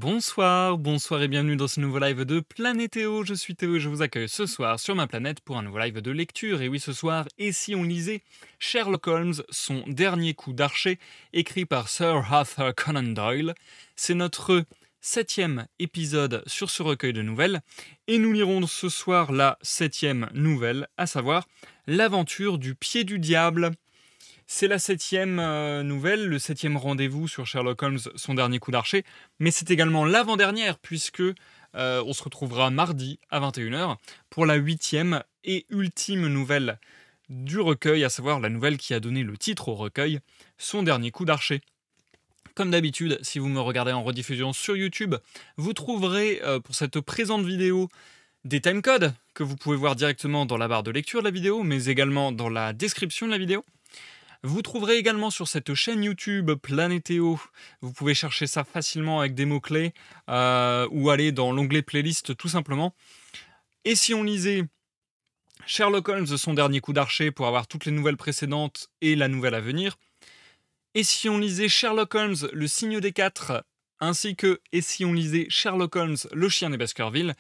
Bonsoir, bonsoir et bienvenue dans ce nouveau live de Planétéo. Je suis Théo et je vous accueille ce soir sur ma planète pour un nouveau live de lecture. Et oui, ce soir, et si on lisait Sherlock Holmes, son dernier coup d'archet, écrit par Sir Arthur Conan Doyle. C'est notre 7e épisode sur ce recueil de nouvelles. Et nous lirons ce soir la 7e nouvelle, à savoir L'aventure du pied du diable. C'est la 7e nouvelle, le 7e rendez-vous sur Sherlock Holmes, son dernier coup d'archet, mais c'est également l'avant-dernière, puisque on se retrouvera mardi à 21h pour la 8e et ultime nouvelle du recueil, à savoir la nouvelle qui a donné le titre au recueil, son dernier coup d'archet. Comme d'habitude, si vous me regardez en rediffusion sur YouTube, vous trouverez pour cette présente vidéo des timecodes que vous pouvez voir directement dans la barre de lecture de la vidéo, mais également dans la description de la vidéo. Vous trouverez également sur cette chaîne YouTube Planétéo, vous pouvez chercher ça facilement avec des mots-clés ou aller dans l'onglet playlist tout simplement. Et si on lisait Sherlock Holmes, son dernier coup d'archet pour avoir toutes les nouvelles précédentes et la nouvelle à venir. Et si on lisait Sherlock Holmes, le signe des quatre, ainsi que Et si on lisait Sherlock Holmes, le chien des Baskerville,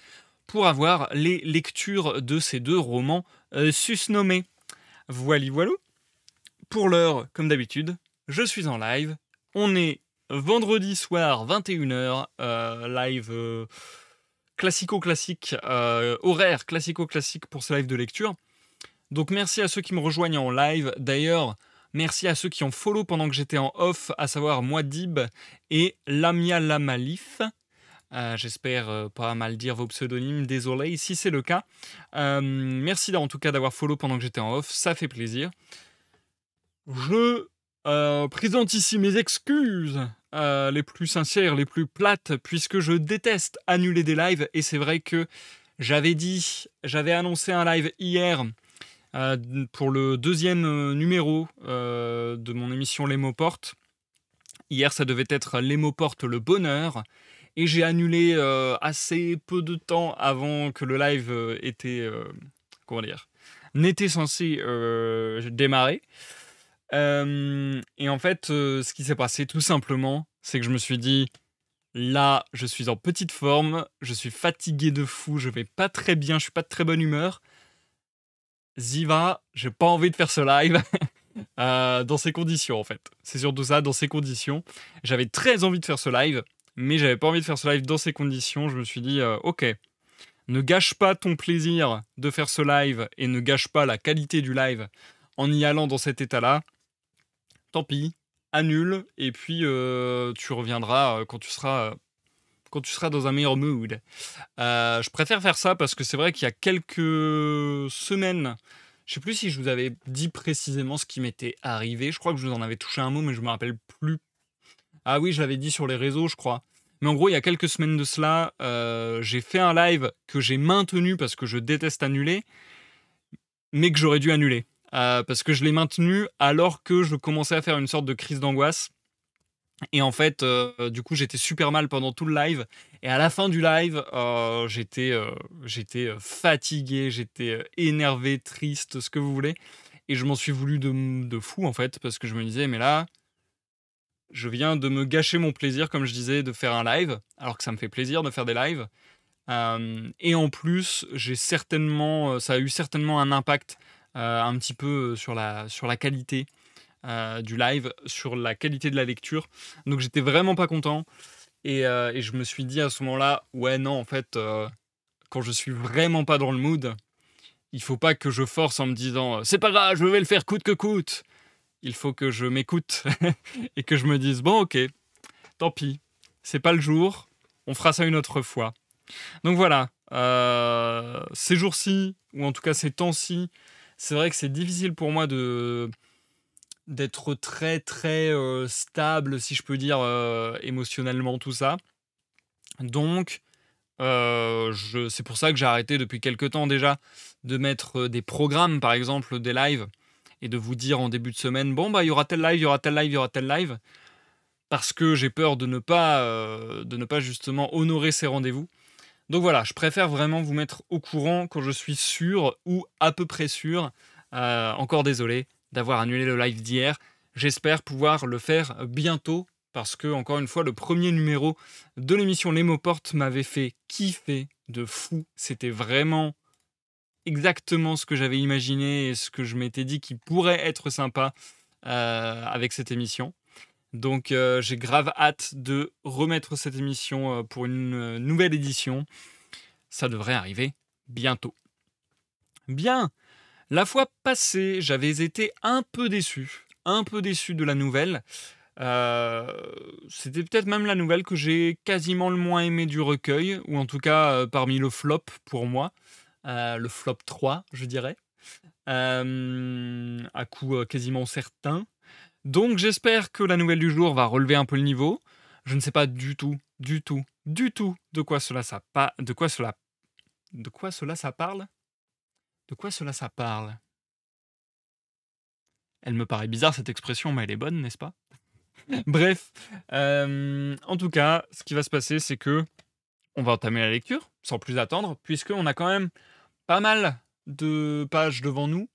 pour avoir les lectures de ces deux romans susnommés. Voilà. Pour l'heure, comme d'habitude, je suis en live. On est vendredi soir, 21h, live classico-classique, horaire classico-classique pour ce live de lecture. Donc merci à ceux qui me rejoignent en live. D'ailleurs, merci à ceux qui ont follow pendant que j'étais en off, à savoir Moadib et Lamia Lamalif. J'espère pas mal dire vos pseudonymes, désolé si c'est le cas. Merci en tout cas d'avoir follow pendant que j'étais en off, ça fait plaisir. Je présente ici mes excuses les plus sincères, les plus plates, puisque je déteste annuler des lives, et c'est vrai que j'avais annoncé un live hier pour le deuxième numéro de mon émission Les mots portent. Hier, ça devait être Les mots portent le bonheur, et j'ai annulé assez peu de temps avant que le live n'était censé démarrer. Et en fait, ce qui s'est passé tout simplement, c'est que je me suis dit, là, je suis en petite forme, je suis fatigué de fou, je vais pas très bien, je suis pas de très bonne humeur. Ziva, j'ai pas envie de faire ce live dans ces conditions en fait. C'est surtout ça, dans ces conditions. J'avais très envie de faire ce live, mais j'avais pas envie de faire ce live dans ces conditions. Je me suis dit, ok, ne gâche pas ton plaisir de faire ce live et ne gâche pas la qualité du live en y allant dans cet état-là. Tant pis, annule, et puis tu reviendras quand tu seras dans un meilleur mood. Je préfère faire ça parce que c'est vrai qu'il y a quelques semaines, je sais plus si je vous avais dit précisément ce qui m'était arrivé. Je crois que je vous en avais touché un mot, mais je me rappelle plus. Ah oui, je l'avais dit sur les réseaux, je crois. Mais en gros, il y a quelques semaines de cela, j'ai fait un live que j'ai maintenu parce que je déteste annuler, mais que j'aurais dû annuler. Parce que je l'ai maintenu alors que je commençais à faire une sorte de crise d'angoisse. Et en fait, du coup, j'étais super mal pendant tout le live. Et à la fin du live, j'étais fatigué, j'étais énervé, triste, ce que vous voulez. Et je m'en suis voulu de fou, en fait, parce que je me disais, mais là, je viens de me gâcher mon plaisir, comme je disais, de faire un live, alors que ça me fait plaisir de faire des lives. Et en plus, ça a eu certainement un impact un petit peu sur la qualité du live, sur la qualité de la lecture. Donc j'étais vraiment pas content. Et je me suis dit à ce moment-là, ouais non, en fait, quand je suis vraiment pas dans le mood, il faut pas que je force en me disant c'est pas grave, je vais le faire coûte que coûte. Il faut que je m'écoute et que je me dise bon ok, tant pis, c'est pas le jour, on fera ça une autre fois. Donc voilà, ces jours-ci, ou en tout cas ces temps-ci, c'est vrai que c'est difficile pour moi d'être très très stable, si je peux dire, émotionnellement, tout ça. Donc, c'est pour ça que j'ai arrêté depuis quelques temps déjà de mettre des programmes, par exemple des lives, et de vous dire en début de semaine, bon bah il y aura tel live, il y aura tel live, il y aura tel live, parce que j'ai peur de ne pas justement honorer ces rendez-vous. Donc voilà, je préfère vraiment vous mettre au courant quand je suis sûr ou à peu près sûr. Encore désolé d'avoir annulé le live d'hier. J'espère pouvoir le faire bientôt parce que, encore une fois, le premier numéro de l'émission Les mots portes m'avait fait kiffer de fou. C'était vraiment exactement ce que j'avais imaginé et ce que je m'étais dit qui pourrait être sympa avec cette émission. Donc j'ai grave hâte de remettre cette émission pour une nouvelle édition. Ça devrait arriver bientôt. Bien, la fois passée, j'avais été un peu déçu de la nouvelle. C'était peut-être même la nouvelle que j'ai quasiment le moins aimé du recueil, ou en tout cas parmi le flop pour moi. Le flop 3, je dirais. À coup quasiment certain. Donc j'espère que la nouvelle du jour va relever un peu le niveau. Je ne sais pas du tout de quoi cela ça parle. De quoi cela ça parle. De quoi cela ça parle. Elle me paraît bizarre cette expression, mais elle est bonne, n'est-ce pas? Bref, en tout cas, ce qui va se passer, c'est que on va entamer la lecture, sans plus attendre, puisqu'on a quand même pas mal de pages devant nous.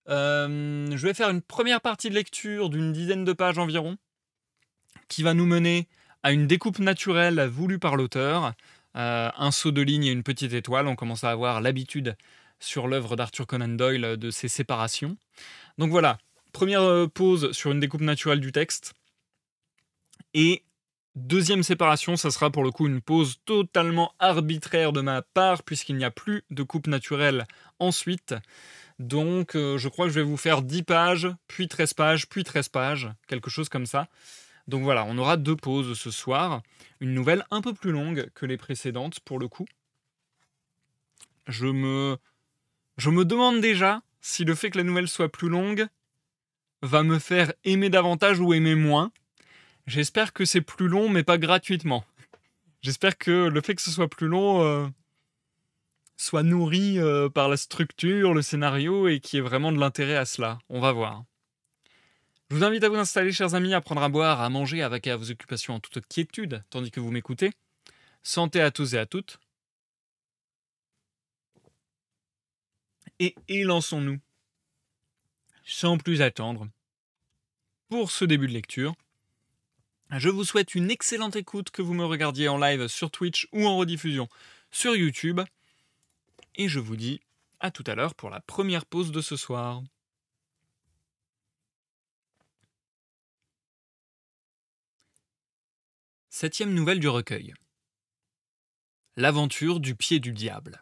Je vais faire une première partie de lecture d'une dizaine de pages environ, qui va nous mener à une découpe naturelle voulue par l'auteur, un saut de ligne et une petite étoile. On commence à avoir l'habitude sur l'œuvre d'Arthur Conan Doyle de ces séparations. Donc voilà, première pause sur une découpe naturelle du texte. Et deuxième séparation, ça sera pour le coup une pause totalement arbitraire de ma part, puisqu'il n'y a plus de coupe naturelle ensuite. Donc je crois que je vais vous faire 10 pages, puis 13 pages, puis 13 pages, quelque chose comme ça. Donc voilà, on aura 2 pauses ce soir. Une nouvelle un peu plus longue que les précédentes pour le coup. Je me demande déjà si le fait que la nouvelle soit plus longue va me faire aimer davantage ou aimer moins. J'espère que c'est plus long, mais pas gratuitement. J'espère que le fait que ce soit plus long soit nourri par la structure, le scénario, et qu'il y ait vraiment de l'intérêt à cela. On va voir. Je vous invite à vous installer, chers amis, à prendre à boire, à manger, à vaquer à vos occupations en toute quiétude, tandis que vous m'écoutez. Santé à tous et à toutes. Et élançons-nous, sans plus attendre, pour ce début de lecture. Je vous souhaite une excellente écoute, que vous me regardiez en live sur Twitch ou en rediffusion sur YouTube. Et je vous dis à tout à l'heure pour la première pause de ce soir. Septième nouvelle du recueil. L'aventure du pied du diable.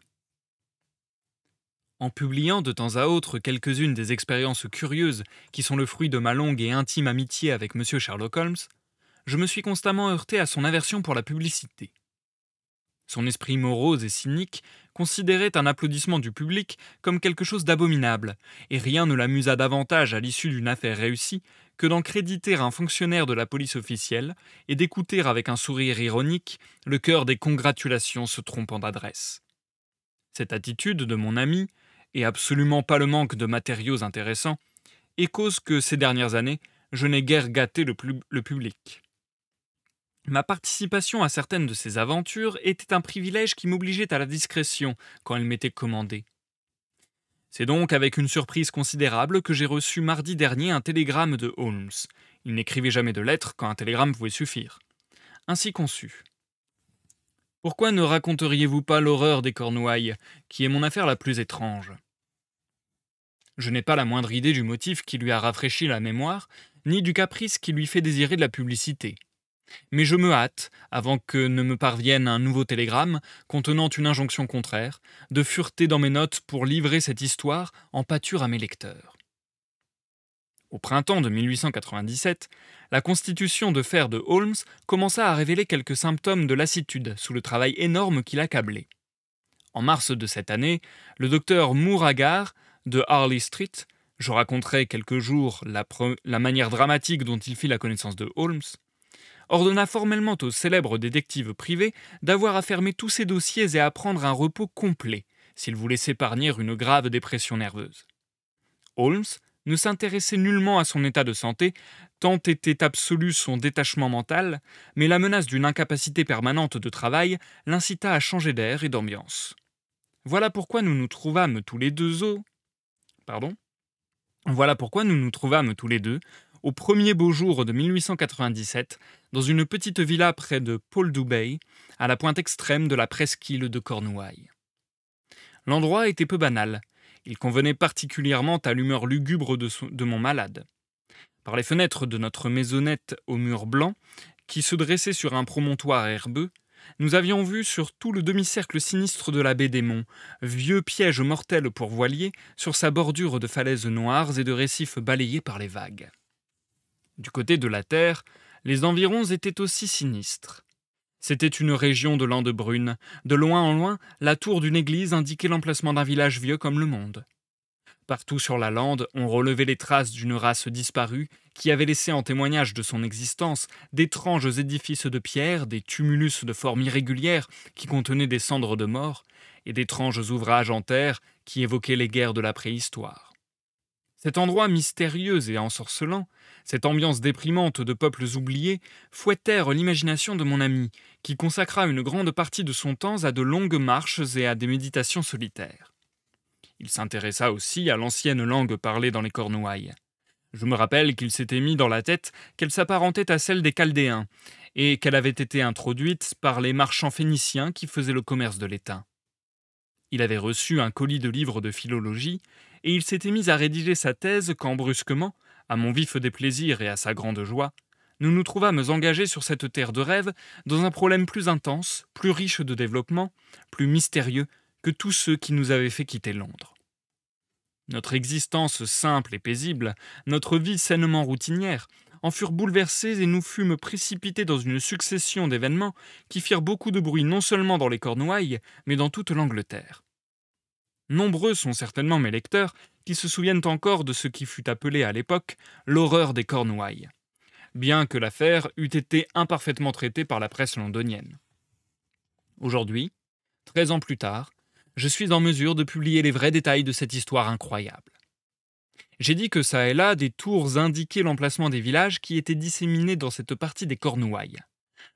En publiant de temps à autre quelques-unes des expériences curieuses qui sont le fruit de ma longue et intime amitié avec M. Sherlock Holmes, je me suis constamment heurté à son aversion pour la publicité. Son esprit morose et cynique considérait un applaudissement du public comme quelque chose d'abominable, et rien ne l'amusa davantage à l'issue d'une affaire réussie que d'en créditer un fonctionnaire de la police officielle et d'écouter avec un sourire ironique le chœur des congratulations se trompant d'adresse. Cette attitude de mon ami, et absolument pas le manque de matériaux intéressants, est cause que ces dernières années, je n'ai guère gâté le public. Ma participation à certaines de ces aventures était un privilège qui m'obligeait à la discrétion quand elles m'étaient commandées. C'est donc avec une surprise considérable que j'ai reçu mardi dernier un télégramme de Holmes. Il n'écrivait jamais de lettres quand un télégramme pouvait suffire. Ainsi conçu. Pourquoi ne raconteriez-vous pas l'horreur des Cornouailles, qui est mon affaire la plus étrange ? Je n'ai pas la moindre idée du motif qui lui a rafraîchi la mémoire, ni du caprice qui lui fait désirer de la publicité. Mais je me hâte, avant que ne me parvienne un nouveau télégramme contenant une injonction contraire, de fureter dans mes notes pour livrer cette histoire en pâture à mes lecteurs. Au printemps de 1897, la constitution de fer de Holmes commença à révéler quelques symptômes de lassitude sous le travail énorme qui l'accablait. En mars de cette année, le docteur Mouragar de Harley Street, je raconterai quelques jours la manière dramatique dont il fit la connaissance de Holmes, ordonna formellement au célèbre détective privé d'avoir à fermer tous ses dossiers et à prendre un repos complet, s'il voulait s'épargner une grave dépression nerveuse. Holmes ne s'intéressait nullement à son état de santé, tant était absolu son détachement mental, mais la menace d'une incapacité permanente de travail l'incita à changer d'air et d'ambiance. Voilà pourquoi nous nous trouvâmes tous les deux au premier beau jour de 1897, dans une petite villa près de Poldhu Bay, à la pointe extrême de la presqu'île de Cornouailles. L'endroit était peu banal. Il convenait particulièrement à l'humeur lugubre de mon malade. Par les fenêtres de notre maisonnette aux murs blancs, qui se dressait sur un promontoire herbeux, nous avions vu sur tout le demi-cercle sinistre de la baie des Monts, vieux piège mortel pour voiliers, sur sa bordure de falaises noires et de récifs balayés par les vagues. Du côté de la terre, les environs étaient aussi sinistres. C'était une région de landes brunes. De loin en loin, la tour d'une église indiquait l'emplacement d'un village vieux comme le monde. Partout sur la lande, on relevait les traces d'une race disparue qui avait laissé en témoignage de son existence d'étranges édifices de pierre, des tumulus de forme irrégulière qui contenaient des cendres de morts, et d'étranges ouvrages en terre qui évoquaient les guerres de la préhistoire. Cet endroit mystérieux et ensorcelant, cette ambiance déprimante de peuples oubliés, fouettèrent l'imagination de mon ami, qui consacra une grande partie de son temps à de longues marches et à des méditations solitaires. Il s'intéressa aussi à l'ancienne langue parlée dans les Cornouailles. Je me rappelle qu'il s'était mis dans la tête qu'elle s'apparentait à celle des Chaldéens, et qu'elle avait été introduite par les marchands phéniciens qui faisaient le commerce de l'étain. Il avait reçu un colis de livres de philologie, et il s'était mis à rédiger sa thèse quand brusquement, à mon vif déplaisir et à sa grande joie, nous nous trouvâmes engagés sur cette terre de rêve dans un problème plus intense, plus riche de développement, plus mystérieux que tous ceux qui nous avaient fait quitter Londres. Notre existence simple et paisible, notre vie sainement routinière, en furent bouleversées et nous fûmes précipités dans une succession d'événements qui firent beaucoup de bruit non seulement dans les Cornouailles, mais dans toute l'Angleterre. Nombreux sont certainement mes lecteurs qui se souviennent encore de ce qui fut appelé à l'époque l'horreur des Cornouailles, bien que l'affaire eût été imparfaitement traitée par la presse londonienne. Aujourd'hui, 13 ans plus tard, je suis en mesure de publier les vrais détails de cette histoire incroyable. J'ai dit que çà et là, des tours indiquaient l'emplacement des villages qui étaient disséminés dans cette partie des Cornouailles.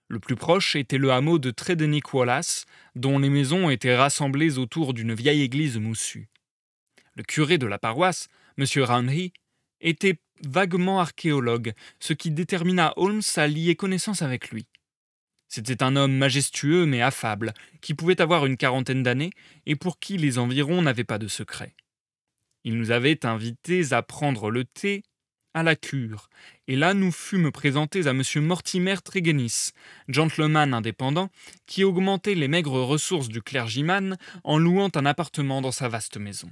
Le plus proche était le hameau de Tredennick Wallace, dont les maisons étaient rassemblées autour d'une vieille église moussue. Le curé de la paroisse, M. Rowntree, était vaguement archéologue, ce qui détermina Holmes à lier connaissance avec lui. C'était un homme majestueux mais affable, qui pouvait avoir une quarantaine d'années et pour qui les environs n'avaient pas de secret. Il nous avait invités à prendre le thé à la cure, et là nous fûmes présentés à M. Mortimer Tregennis, gentleman indépendant, qui augmentait les maigres ressources du clergyman en louant un appartement dans sa vaste maison.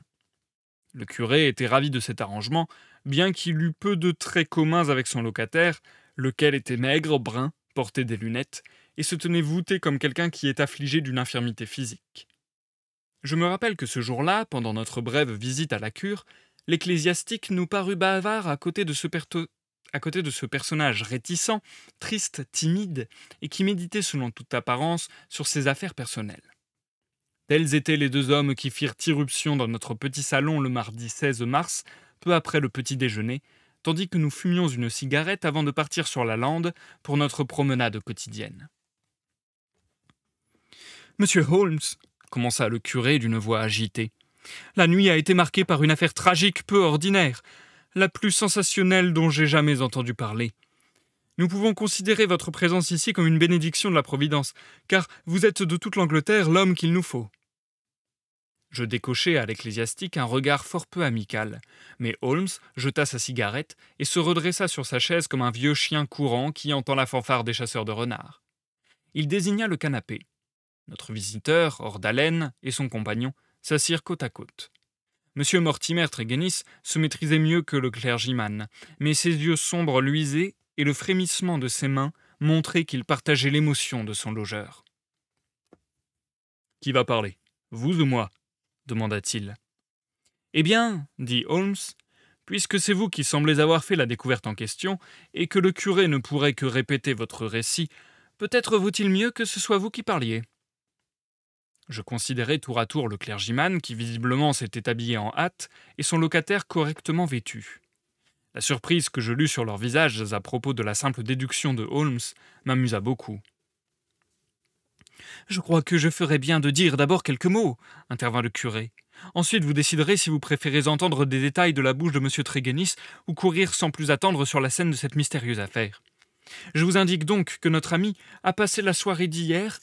Le curé était ravi de cet arrangement, bien qu'il eût peu de traits communs avec son locataire, lequel était maigre, brun, portait des lunettes, et se tenait voûté comme quelqu'un qui est affligé d'une infirmité physique. Je me rappelle que ce jour-là, pendant notre brève visite à la cure, l'ecclésiastique nous parut bavard à côté de ce personnage réticent, triste, timide, et qui méditait selon toute apparence sur ses affaires personnelles. Tels étaient les deux hommes qui firent irruption dans notre petit salon le mardi 16 mars, peu après le petit déjeuner, tandis que nous fumions une cigarette avant de partir sur la lande pour notre promenade quotidienne. « Monsieur Holmes, » commença le curé d'une voix agitée, « la nuit a été marquée par une affaire tragique peu ordinaire, la plus sensationnelle dont j'ai jamais entendu parler. Nous pouvons considérer votre présence ici comme une bénédiction de la Providence, car vous êtes de toute l'Angleterre l'homme qu'il nous faut. » Je décochai à l'ecclésiastique un regard fort peu amical, mais Holmes jeta sa cigarette et se redressa sur sa chaise comme un vieux chien courant qui entend la fanfare des chasseurs de renards. Il désigna le canapé. Notre visiteur, hors d'haleine, et son compagnon s'assirent côte à côte. M. Mortimer Tregennis se maîtrisait mieux que le clergyman, mais ses yeux sombres luisaient et le frémissement de ses mains montrait qu'il partageait l'émotion de son logeur. « Qui va parler, vous ou moi ?» demanda-t-il. « Eh bien, dit Holmes, puisque c'est vous qui semblez avoir fait la découverte en question, et que le curé ne pourrait que répéter votre récit, peut-être vaut-il mieux que ce soit vous qui parliez. » Je considérais tour à tour le clergyman qui visiblement s'était habillé en hâte et son locataire correctement vêtu. La surprise que je lus sur leurs visages à propos de la simple déduction de Holmes m'amusa beaucoup. Je crois que je ferais bien de dire d'abord quelques mots, intervint le curé. Ensuite, vous déciderez si vous préférez entendre des détails de la bouche de M. Tréguénis ou courir sans plus attendre sur la scène de cette mystérieuse affaire. Je vous indique donc que notre ami a passé la soirée d'hier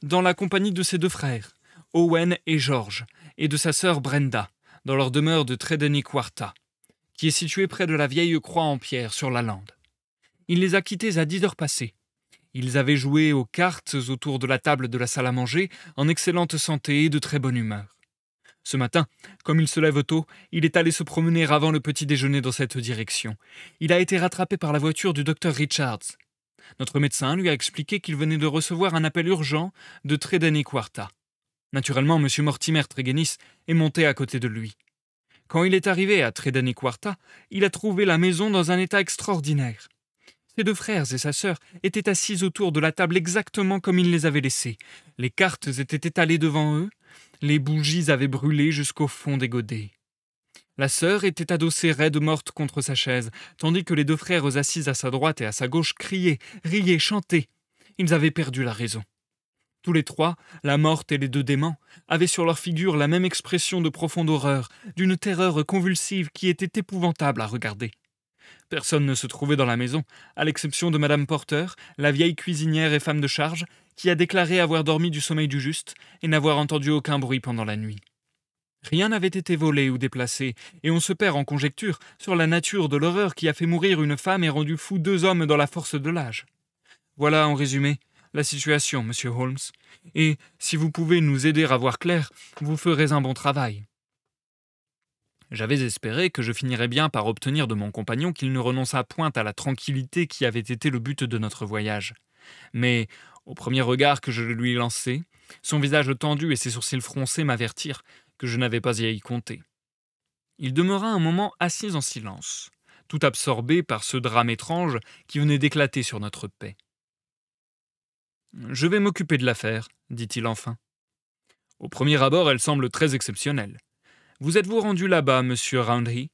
dans la compagnie de ses deux frères, Owen et George, et de sa sœur Brenda, dans leur demeure de Tredeni Quarta, qui est située près de la vieille croix en pierre sur la lande. Il les a quittés à 10 heures passées. Ils avaient joué aux cartes autour de la table de la salle à manger en excellente santé et de très bonne humeur. Ce matin, comme il se lève tôt, il est allé se promener avant le petit déjeuner dans cette direction. Il a été rattrapé par la voiture du docteur Richards. Notre médecin lui a expliqué qu'il venait de recevoir un appel urgent de Tredeni Quarta. Naturellement, M. Mortimer Tréguénis est monté à côté de lui. Quand il est arrivé à Tredeni Quarta, il a trouvé la maison dans un état extraordinaire. Ses deux frères et sa sœur étaient assis autour de la table exactement comme il les avait laissés. Les cartes étaient étalées devant eux, les bougies avaient brûlé jusqu'au fond des godets. La sœur était adossée raide morte contre sa chaise, tandis que les deux frères assis à sa droite et à sa gauche criaient, riaient, chantaient. Ils avaient perdu la raison. Tous les trois, la morte et les deux déments, avaient sur leur figure la même expression de profonde horreur, d'une terreur convulsive qui était épouvantable à regarder. Personne ne se trouvait dans la maison, à l'exception de Madame Porter, la vieille cuisinière et femme de charge, qui a déclaré avoir dormi du sommeil du juste et n'avoir entendu aucun bruit pendant la nuit. Rien n'avait été volé ou déplacé, et on se perd en conjectures sur la nature de l'horreur qui a fait mourir une femme et rendu fou deux hommes dans la force de l'âge. Voilà, en résumé, la situation, monsieur Holmes, et si vous pouvez nous aider à voir clair, vous ferez un bon travail. J'avais espéré que je finirais bien par obtenir de mon compagnon qu'il ne renonçât point à la tranquillité qui avait été le but de notre voyage. Mais, au premier regard que je lui lançai, son visage tendu et ses sourcils froncés m'avertirent que je n'avais pas à y compter. Il demeura un moment assis en silence, tout absorbé par ce drame étrange qui venait d'éclater sur notre paix. « Je vais m'occuper de l'affaire, dit-il enfin. Au premier abord, elle semble très exceptionnelle. Vous êtes-vous rendu là-bas, monsieur Roundtree ?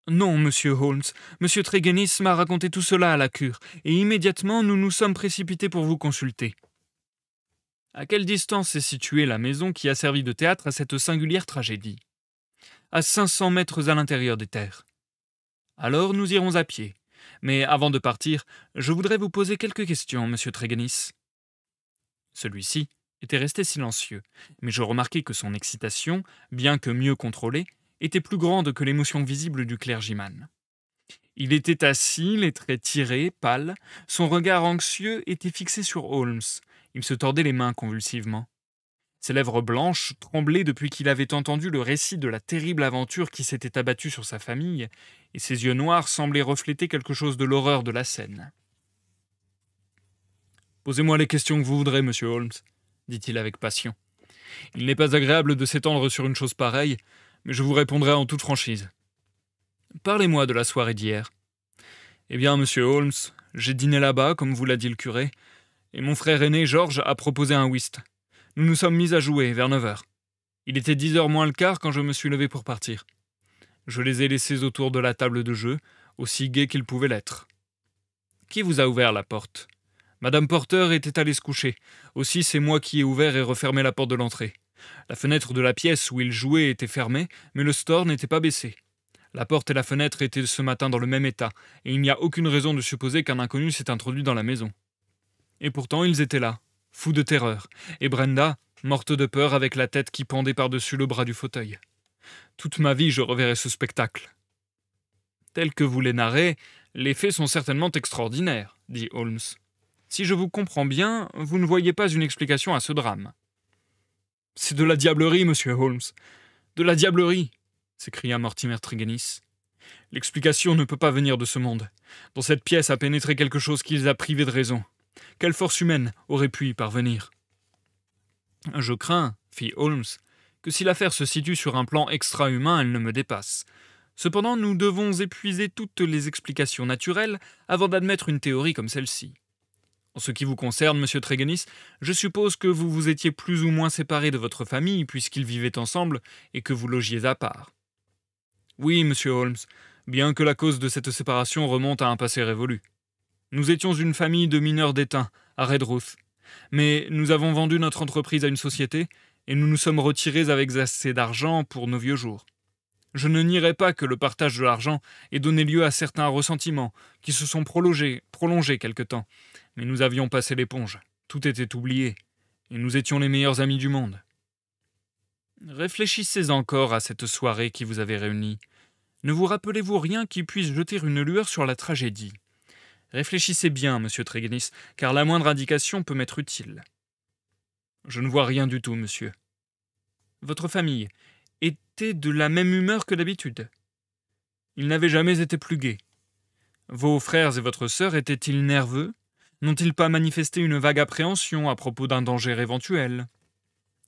Non, monsieur Holmes. Monsieur Tréguénis m'a raconté tout cela à la cure, et immédiatement nous nous sommes précipités pour vous consulter. À quelle distance est située la maison qui a servi de théâtre à cette singulière tragédie ? À 500 mètres à l'intérieur des terres. Alors nous irons à pied. Mais avant de partir, je voudrais vous poser quelques questions, monsieur Tréguénis. Celui-ci était resté silencieux, mais je remarquai que son excitation, bien que mieux contrôlée, était plus grande que l'émotion visible du clergyman. Il était assis, les traits tirés, pâle, son regard anxieux était fixé sur Holmes. Il se tordait les mains convulsivement. Ses lèvres blanches tremblaient depuis qu'il avait entendu le récit de la terrible aventure qui s'était abattue sur sa famille, et ses yeux noirs semblaient refléter quelque chose de l'horreur de la scène. « Posez-moi les questions que vous voudrez, monsieur Holmes, » dit-il avec passion. « Il n'est pas agréable de s'étendre sur une chose pareille, mais je vous répondrai en toute franchise. Parlez-moi de la soirée d'hier. Eh bien, monsieur Holmes, j'ai dîné là-bas, comme vous l'a dit le curé, et mon frère aîné, George, a proposé un whist. Nous nous sommes mis à jouer vers 9 heures. Il était 10 heures moins le quart quand je me suis levé pour partir. Je les ai laissés autour de la table de jeu, aussi gais qu'ils pouvaient l'être. Qui vous a ouvert la porte ? Madame Porter était allée se coucher. Aussi, c'est moi qui ai ouvert et refermé la porte de l'entrée. La fenêtre de la pièce où il jouait était fermée, mais le store n'était pas baissé. La porte et la fenêtre étaient ce matin dans le même état, et il n'y a aucune raison de supposer qu'un inconnu s'est introduit dans la maison. Et pourtant, ils étaient là, fous de terreur, et Brenda, morte de peur avec la tête qui pendait par-dessus le bras du fauteuil. Toute ma vie, je reverrai ce spectacle. Tel que vous les narrez, les faits sont certainement extraordinaires, dit Holmes. Si je vous comprends bien, vous ne voyez pas une explication à ce drame. C'est de la diablerie, monsieur Holmes. De la diablerie, s'écria Mortimer Tréguénis. L'explication ne peut pas venir de ce monde. Dans cette pièce a pénétré quelque chose qui les a privés de raison. Quelle force humaine aurait pu y parvenir ? Je crains, fit Holmes, que si l'affaire se situe sur un plan extra-humain, elle ne me dépasse. Cependant, nous devons épuiser toutes les explications naturelles avant d'admettre une théorie comme celle-ci. En ce qui vous concerne, monsieur Tréguénis, je suppose que vous vous étiez plus ou moins séparé de votre famille puisqu'ils vivaient ensemble et que vous logiez à part. Oui, monsieur Holmes, bien que la cause de cette séparation remonte à un passé révolu. Nous étions une famille de mineurs d'étain à Redruth, Mais nous avons vendu notre entreprise à une société et nous nous sommes retirés avec assez d'argent pour nos vieux jours. Je ne nierai pas que le partage de l'argent ait donné lieu à certains ressentiments qui se sont prolongés quelque temps. Mais nous avions passé l'éponge. Tout était oublié. Et nous étions les meilleurs amis du monde. Réfléchissez encore à cette soirée qui vous avait réunis. Ne vous rappelez-vous rien qui puisse jeter une lueur sur la tragédie? Réfléchissez bien, monsieur Tréguenis, car la moindre indication peut m'être utile. Je ne vois rien du tout, monsieur. Votre famille était de la même humeur que d'habitude. Ils n'avaient jamais été plus gais. Vos frères et votre sœur étaient-ils nerveux? N'ont-ils pas manifesté une vague appréhension à propos d'un danger éventuel?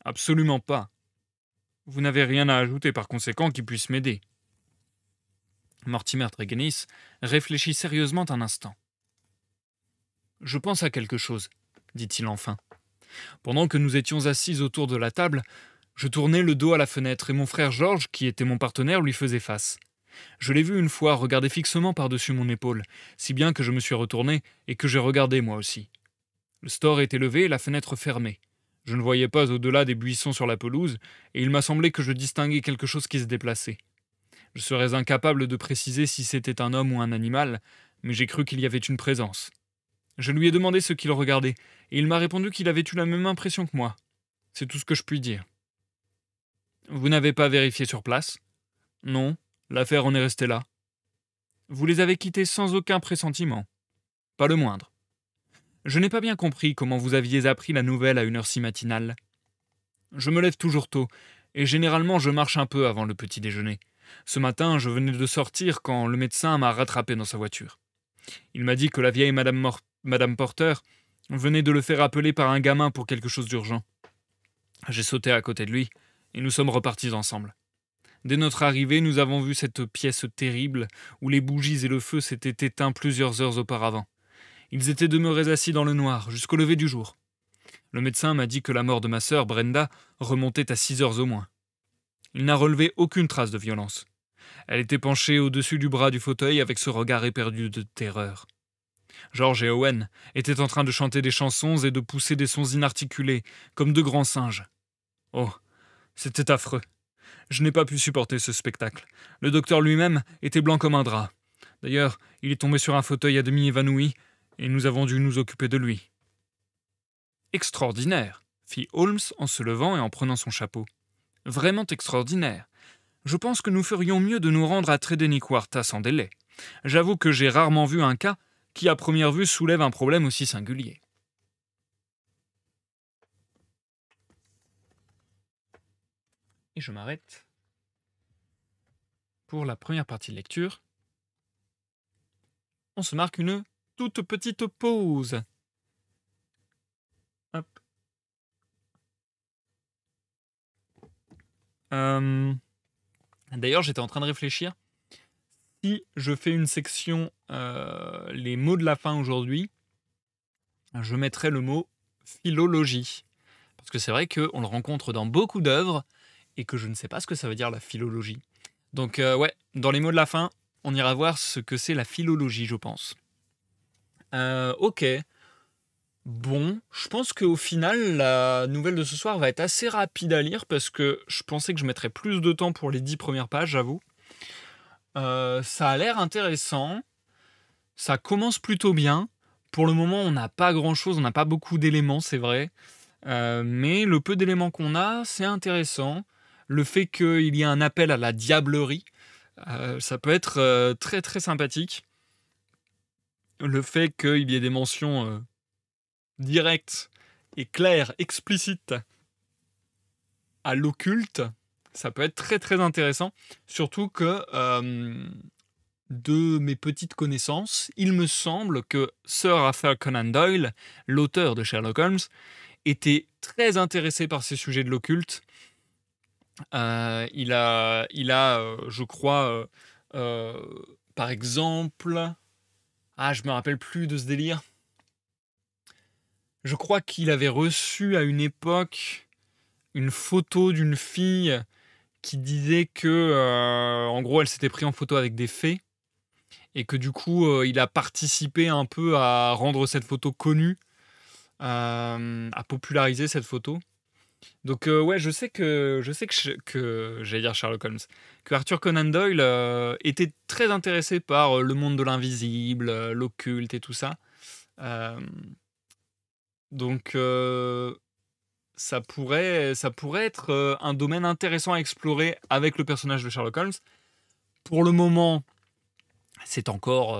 Absolument pas. Vous n'avez rien à ajouter par conséquent qui puisse m'aider. Mortimer Tréguenis réfléchit sérieusement un instant. Je pense à quelque chose, dit-il enfin. Pendant que nous étions assis autour de la table, je tournais le dos à la fenêtre et mon frère Georges, qui était mon partenaire, lui faisait face. Je l'ai vu une fois regarder fixement par-dessus mon épaule, si bien que je me suis retourné et que j'ai regardé moi aussi. Le store était levé et la fenêtre fermée. Je ne voyais pas au-delà des buissons sur la pelouse, et il m'a semblé que je distinguais quelque chose qui se déplaçait. Je serais incapable de préciser si c'était un homme ou un animal, mais j'ai cru qu'il y avait une présence. Je lui ai demandé ce qu'il regardait, et il m'a répondu qu'il avait eu la même impression que moi. C'est tout ce que je puis dire. Vous n'avez pas vérifié sur place? Non, l'affaire en est restée là. Vous les avez quittés sans aucun pressentiment? Pas le moindre. Je n'ai pas bien compris comment vous aviez appris la nouvelle à une heure si matinale. Je me lève toujours tôt, et généralement je marche un peu avant le petit déjeuner. Ce matin, je venais de sortir quand le médecin m'a rattrapé dans sa voiture. Il m'a dit que la vieille Madame Porter venait de le faire appeler par un gamin pour quelque chose d'urgent. J'ai sauté à côté de lui, et nous sommes repartis ensemble. Dès notre arrivée, nous avons vu cette pièce terrible où les bougies et le feu s'étaient éteints plusieurs heures auparavant. Ils étaient demeurés assis dans le noir jusqu'au lever du jour. Le médecin m'a dit que la mort de ma sœur, Brenda, remontait à 6 heures au moins. Il n'a relevé aucune trace de violence. Elle était penchée au-dessus du bras du fauteuil avec ce regard éperdu de terreur. George et Owen étaient en train de chanter des chansons et de pousser des sons inarticulés, comme de grands singes. Oh, c'était affreux. Je n'ai pas pu supporter ce spectacle. Le docteur lui-même était blanc comme un drap. D'ailleurs, il est tombé sur un fauteuil à demi évanoui, et nous avons dû nous occuper de lui. Extraordinaire, fit Holmes en se levant et en prenant son chapeau. Vraiment extraordinaire. Je pense que nous ferions mieux de nous rendre à Tredeni-Quarta sans délai. J'avoue que j'ai rarement vu un cas qui, à première vue, soulève un problème aussi singulier. Et je m'arrête pour la première partie de lecture. On se marque une toute petite pause. Hop. D'ailleurs, j'étais en train de réfléchir. Si je fais une section les mots de la fin aujourd'hui, je mettrai le mot philologie. Parce que c'est vrai qu'on le rencontre dans beaucoup d'œuvres et que je ne sais pas ce que ça veut dire la philologie. Donc ouais, dans les mots de la fin, on ira voir ce que c'est la philologie, je pense. Ok. Bon, je pense qu'au final, la nouvelle de ce soir va être assez rapide à lire parce que je pensais que je mettrais plus de temps pour les 10 premières pages, j'avoue. Ça a l'air intéressant. Ça commence plutôt bien. Pour le moment, on n'a pas grand-chose, on n'a pas beaucoup d'éléments, c'est vrai. Mais le peu d'éléments qu'on a, c'est intéressant. Le fait qu'il y ait un appel à la diablerie, ça peut être très très sympathique. Le fait qu'il y ait des mentions directes et claires, explicites à l'occulte, ça peut être très très intéressant. Surtout que, de mes petites connaissances, il me semble que Sir Arthur Conan Doyle, l'auteur de Sherlock Holmes, était très intéressé par ces sujets de l'occulte. Il a je crois, par exemple... Ah, je me rappelle plus de ce délire. Je crois qu'il avait reçu à une époque une photo d'une fille qui disait que, en gros, elle s'était prise en photo avec des fées et que du coup, il a participé un peu à rendre cette photo connue. a popularisé cette photo. Donc ouais, je sais que j'allais dire Sherlock Holmes, que Arthur Conan Doyle, était très intéressé par, le monde de l'invisible, l'occulte et tout ça. Hem, donc ça pourrait être, un domaine intéressant à explorer avec le personnage de Sherlock Holmes. Pour le moment, c'est encore,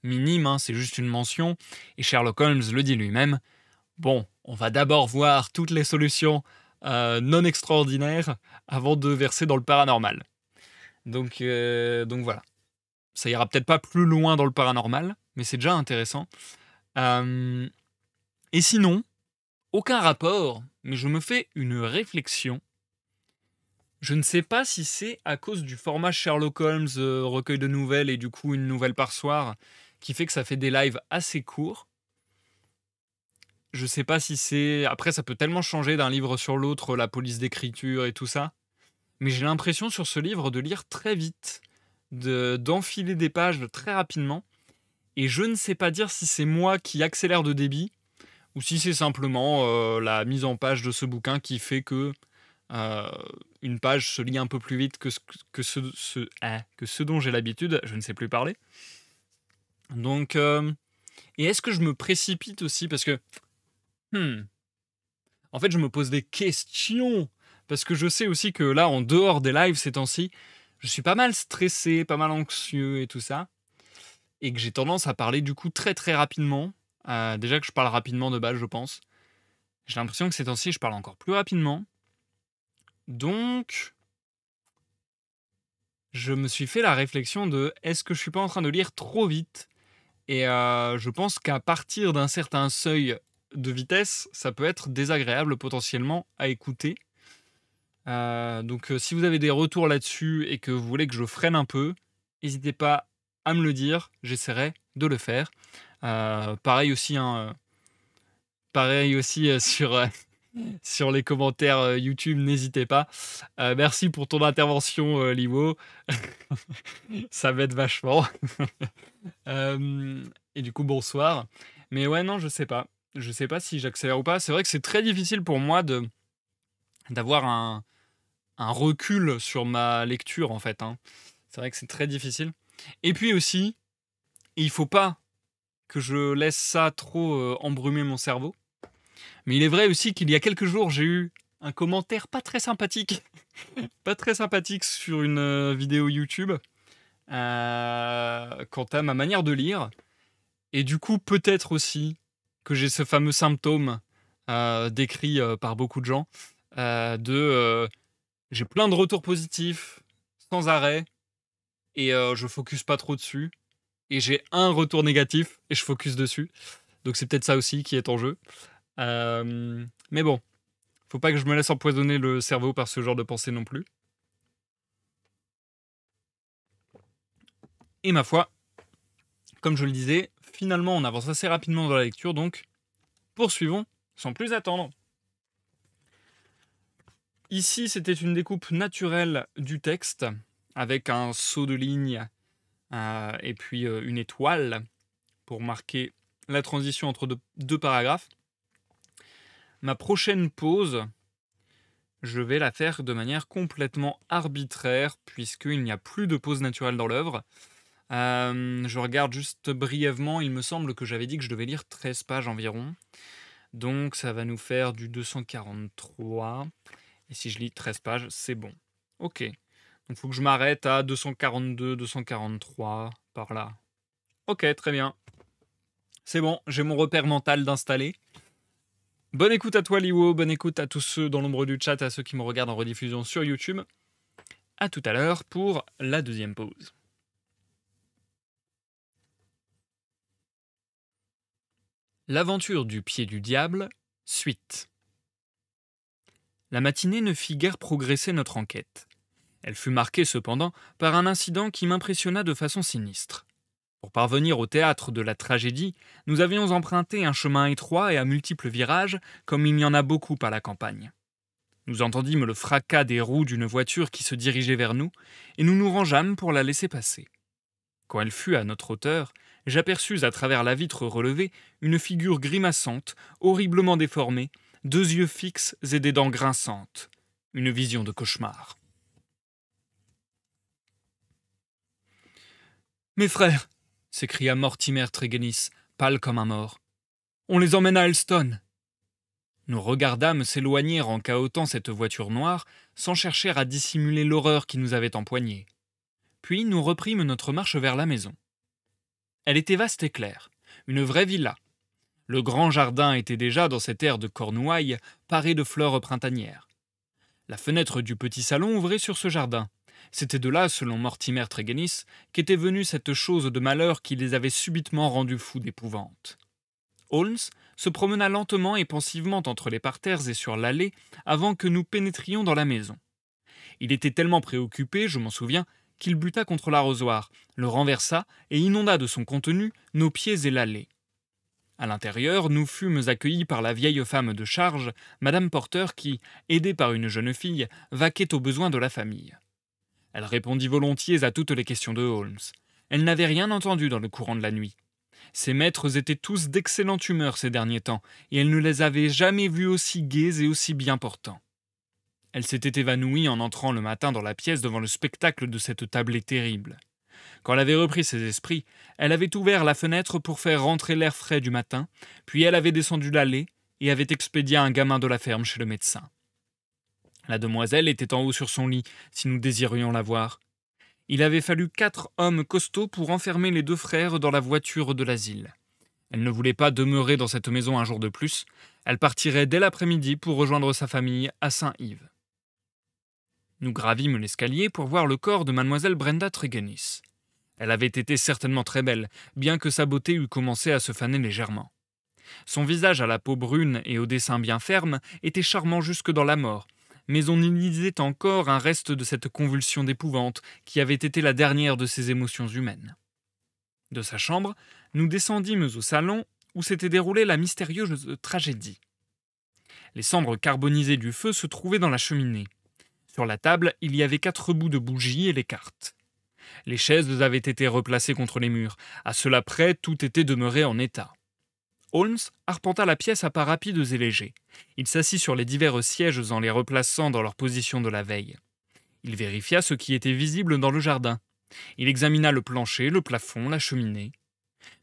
minime, hein, c'est juste une mention et Sherlock Holmes le dit lui-même: «Bon, on va d'abord voir toutes les solutions, non extraordinaires avant de verser dans le paranormal». Donc voilà. Ça ira peut-être pas plus loin dans le paranormal, mais c'est déjà intéressant. Hem et sinon, aucun rapport, mais je me fais une réflexion. Je ne sais pas si c'est à cause du format Sherlock Holmes, recueil de nouvelles et du coup une nouvelle par soir, qui fait que ça fait des lives assez courts. Je sais pas si c'est après ça peut tellement changer d'un livre sur l'autre, la police d'écriture et tout ça, mais j'ai l'impression sur ce livre de lire très vite, d'enfiler des pages très rapidement et je ne sais pas dire si c'est moi qui accélère de débit ou si c'est simplement, la mise en page de ce bouquin qui fait que, heu, une page se lit un peu plus vite que ce dont j'ai l'habitude, je ne sais plus parler. Donc, et est-ce que je me précipite aussi? Parce que, mmh, en fait, je me pose des questions, parce que je sais aussi que là, en dehors des lives ces temps-ci, je suis pas mal stressé, pas mal anxieux et tout ça et que j'ai tendance à parler du coup très, très rapidement. Déjà que je parle rapidement de base, je pense. J'ai l'impression que ces temps-ci, je parle encore plus rapidement. Donc, je me suis fait la réflexion de: «Est-ce que je suis pas en train de lire trop vite?» Et je pense qu'à partir d'un certain seuil de vitesse, ça peut être désagréable potentiellement à écouter. Donc si vous avez des retours là-dessus et que vous voulez que je freine un peu, n'hésitez pas à me le dire, j'essaierai de le faire. Pareil aussi, hein, pareil aussi, sur les commentaires, YouTube, n'hésitez pas. Merci pour ton intervention, Liwo, ça m'aide vachement. Et du coup, bonsoir. Mais ouais, non, je sais pas. Je sais pas si j'accélère ou pas. C'est vrai que c'est très difficile pour moi d'avoir un recul sur ma lecture, en fait, hein. C'est vrai que c'est très difficile. Et puis aussi, il faut pas que je laisse ça trop, embrumer mon cerveau. Mais il est vrai aussi qu'il y a quelques jours, j'ai eu un commentaire pas très sympathique, pas très sympathique sur une, vidéo YouTube, quant à ma manière de lire. Et du coup, peut-être aussi que j'ai ce fameux symptôme, décrit, par beaucoup de gens, j'ai plein de retours positifs sans arrêt et je focus pas trop dessus et j'ai un retour négatif et je focus dessus. Donc c'est peut-être ça aussi qui est en jeu. Mais bon, faut pas que je me laisse empoisonner le cerveau par ce genre de pensée non plus. Et ma foi, comme je le disais, finalement on avance assez rapidement dans la lecture, donc poursuivons sans plus attendre. Ici, c'était une découpe naturelle du texte, avec un saut de ligne et puis une étoile pour marquer la transition entre deux paragraphes. Ma prochaine pause, je vais la faire de manière complètement arbitraire, puisqu'il n'y a plus de pause naturelle dans l'œuvre. Je regarde juste brièvement, il me semble que j'avais dit que je devais lire 13 pages environ. Donc ça va nous faire du 243. Et si je lis 13 pages, c'est bon. Ok. Donc il faut que je m'arrête à 242, 243, par là. Ok, très bien. C'est bon, j'ai mon repère mental d'installer. Bonne écoute à toi, Liwo. Bonne écoute à tous ceux dans l'ombre du chat, à ceux qui me regardent en rediffusion sur YouTube. À tout à l'heure pour la deuxième pause. L'aventure du pied du diable, suite. La matinée ne fit guère progresser notre enquête. Elle fut marquée cependant par un incident qui m'impressionna de façon sinistre. Pour parvenir au théâtre de la tragédie, nous avions emprunté un chemin étroit et à multiples virages, comme il y en a beaucoup à la campagne. Nous entendîmes le fracas des roues d'une voiture qui se dirigeait vers nous, et nous nous rangeâmes pour la laisser passer. Quand elle fut à notre hauteur, j'aperçus à travers la vitre relevée une figure grimaçante, horriblement déformée, 2 yeux fixes et des dents grinçantes. Une vision de cauchemar. « Mes frères !» s'écria Mortimer Tréguénis, pâle comme un mort. « On les emmène à Helston !» Nous regardâmes s'éloigner en cahotant cette voiture noire, sans chercher à dissimuler l'horreur qui nous avait empoignés. Puis nous reprîmes notre marche vers la maison. Elle était vaste et claire, une vraie villa. Le grand jardin était déjà, dans cette aire de Cornouailles, paré de fleurs printanières. La fenêtre du petit salon ouvrait sur ce jardin. C'était de là, selon Mortimer Tréguénis, qu'était venue cette chose de malheur qui les avait subitement rendus fous d'épouvante. Holmes se promena lentement et pensivement entre les parterres et sur l'allée avant que nous pénétrions dans la maison. Il était tellement préoccupé, je m'en souviens, qu'il buta contre l'arrosoir, le renversa et inonda de son contenu nos pieds et l'allée. À l'intérieur, nous fûmes accueillis par la vieille femme de charge, Madame Porter, qui, aidée par une jeune fille, vaquait aux besoins de la famille. Elle répondit volontiers à toutes les questions de Holmes. Elle n'avait rien entendu dans le courant de la nuit. Ses maîtres étaient tous d'excellente humeur ces derniers temps, et elle ne les avait jamais vus aussi gais et aussi bien portants. Elle s'était évanouie en entrant le matin dans la pièce devant le spectacle de cette tablée terrible. Quand elle avait repris ses esprits, elle avait ouvert la fenêtre pour faire rentrer l'air frais du matin, puis elle avait descendu l'allée et avait expédié un gamin de la ferme chez le médecin. La demoiselle était en haut sur son lit, si nous désirions la voir. Il avait fallu 4 hommes costauds pour enfermer les 2 frères dans la voiture de l'asile. Elle ne voulait pas demeurer dans cette maison un jour de plus. Elle partirait dès l'après-midi pour rejoindre sa famille à Saint-Yves. Nous gravîmes l'escalier pour voir le corps de mademoiselle Brenda Tréguénis. Elle avait été certainement très belle, bien que sa beauté eût commencé à se faner légèrement. Son visage à la peau brune et au dessin bien ferme était charmant jusque dans la mort, mais on y lisait encore un reste de cette convulsion d'épouvante qui avait été la dernière de ses émotions humaines. De sa chambre, nous descendîmes au salon où s'était déroulée la mystérieuse tragédie. Les cendres carbonisées du feu se trouvaient dans la cheminée. Sur la table, il y avait 4 bouts de bougies et les cartes. Les chaises avaient été replacées contre les murs. À cela près, tout était demeuré en état. Holmes arpenta la pièce à pas rapides et légers. Il s'assit sur les divers sièges en les replaçant dans leur position de la veille. Il vérifia ce qui était visible dans le jardin. Il examina le plancher, le plafond, la cheminée.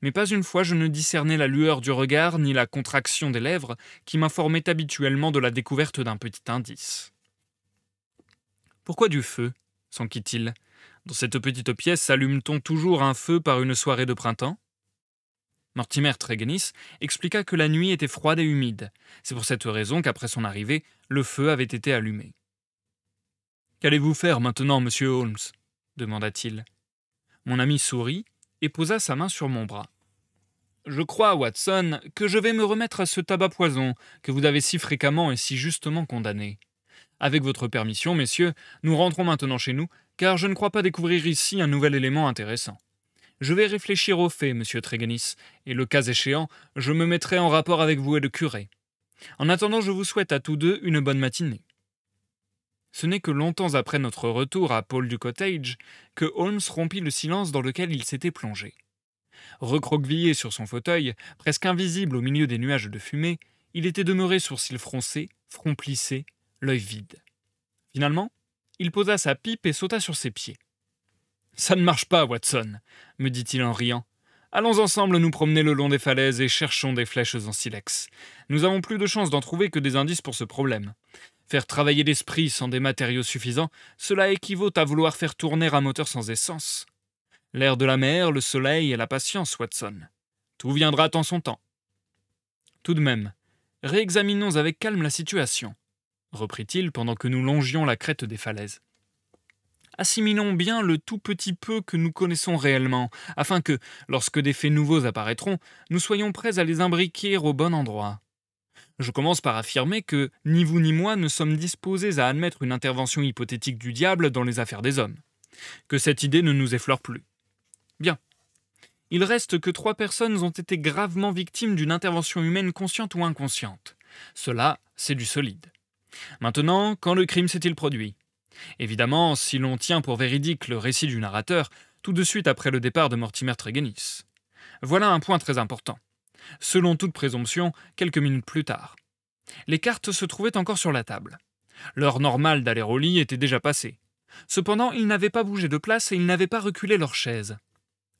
Mais pas une fois je ne discernais la lueur du regard ni la contraction des lèvres qui m'informaient habituellement de la découverte d'un petit indice. « Pourquoi du feu ?» s'enquit-il. « Dans cette petite pièce s'allume-t-on toujours un feu par une soirée de printemps ?» Mortimer Tréguénis expliqua que la nuit était froide et humide. C'est pour cette raison qu'après son arrivée, le feu avait été allumé. « Qu'allez-vous faire maintenant, monsieur Holmes ?» demanda-t-il. Mon ami sourit et posa sa main sur mon bras. « Je crois, Watson, que je vais me remettre à ce tabac poison que vous avez si fréquemment et si justement condamné. Avec votre permission, messieurs, nous rentrons maintenant chez nous, car je ne crois pas découvrir ici un nouvel élément intéressant. Je vais réfléchir aux faits, monsieur Tréguénis, et le cas échéant, je me mettrai en rapport avec vous et le curé. En attendant, je vous souhaite à tous deux une bonne matinée. » Ce n'est que longtemps après notre retour à Paul du Cottage que Holmes rompit le silence dans lequel il s'était plongé. Recroquevillé sur son fauteuil, presque invisible au milieu des nuages de fumée, il était demeuré sourcils froncés, front plissé, l'œil vide. Finalement, il posa sa pipe et sauta sur ses pieds. « Ça ne marche pas, Watson, » me dit-il en riant. « Allons ensemble nous promener le long des falaises et cherchons des flèches en silex. Nous avons plus de chances d'en trouver que des indices pour ce problème. Faire travailler l'esprit sans des matériaux suffisants, cela équivaut à vouloir faire tourner un moteur sans essence. L'air de la mer, le soleil et la patience, Watson. Tout viendra en son temps. Tout de même, réexaminons avec calme la situation, reprit-il pendant que nous longions la crête des falaises. Assimilons bien le tout petit peu que nous connaissons réellement, afin que, lorsque des faits nouveaux apparaîtront, nous soyons prêts à les imbriquer au bon endroit. Je commence par affirmer que ni vous ni moi ne sommes disposés à admettre une intervention hypothétique du diable dans les affaires des hommes. Que cette idée ne nous effleure plus. Bien. Il reste que 3 personnes ont été gravement victimes d'une intervention humaine consciente ou inconsciente. Cela, c'est du solide. Maintenant, quand le crime s'est-il produit ? Évidemment, si l'on tient pour véridique le récit du narrateur, tout de suite après le départ de Mortimer Tréguénis. Voilà un point très important. Selon toute présomption, quelques minutes plus tard, les cartes se trouvaient encore sur la table. L'heure normale d'aller au lit était déjà passée. Cependant, ils n'avaient pas bougé de place et ils n'avaient pas reculé leur chaise.